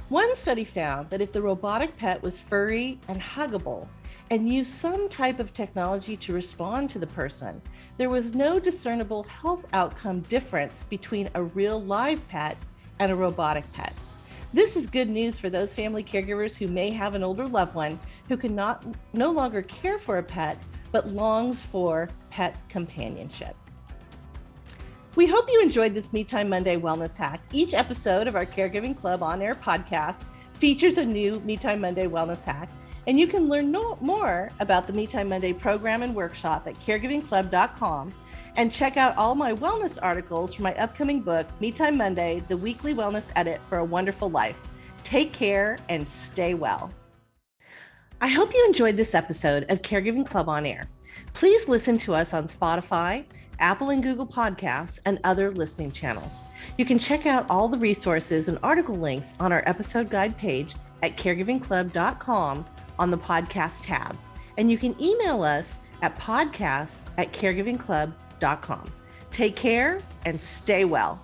One study found that if the robotic pet was furry and huggable and used some type of technology to respond to the person, there was no discernible health outcome difference between a real live pet and a robotic pet. This is good news for those family caregivers who may have an older loved one who can no longer care for a pet, but longs for pet companionship. We hope you enjoyed this Me Time Monday wellness hack. Each episode of our Caregiving Club on-air podcast features a new Me Time Monday wellness hack, and you can learn more about the Me Time Monday program and workshop at caregivingclub.com, and check out all my wellness articles from my upcoming book, Me Time Monday, the weekly wellness edit for a wonderful life. Take care and stay well. I hope you enjoyed this episode of Caregiving Club on Air. Please listen to us on Spotify, Apple and Google Podcasts, and other listening channels. You can check out all the resources and article links on our episode guide page at caregivingclub.com on the podcast tab. And you can email us at podcast@caregivingclub.com. Take care and stay well.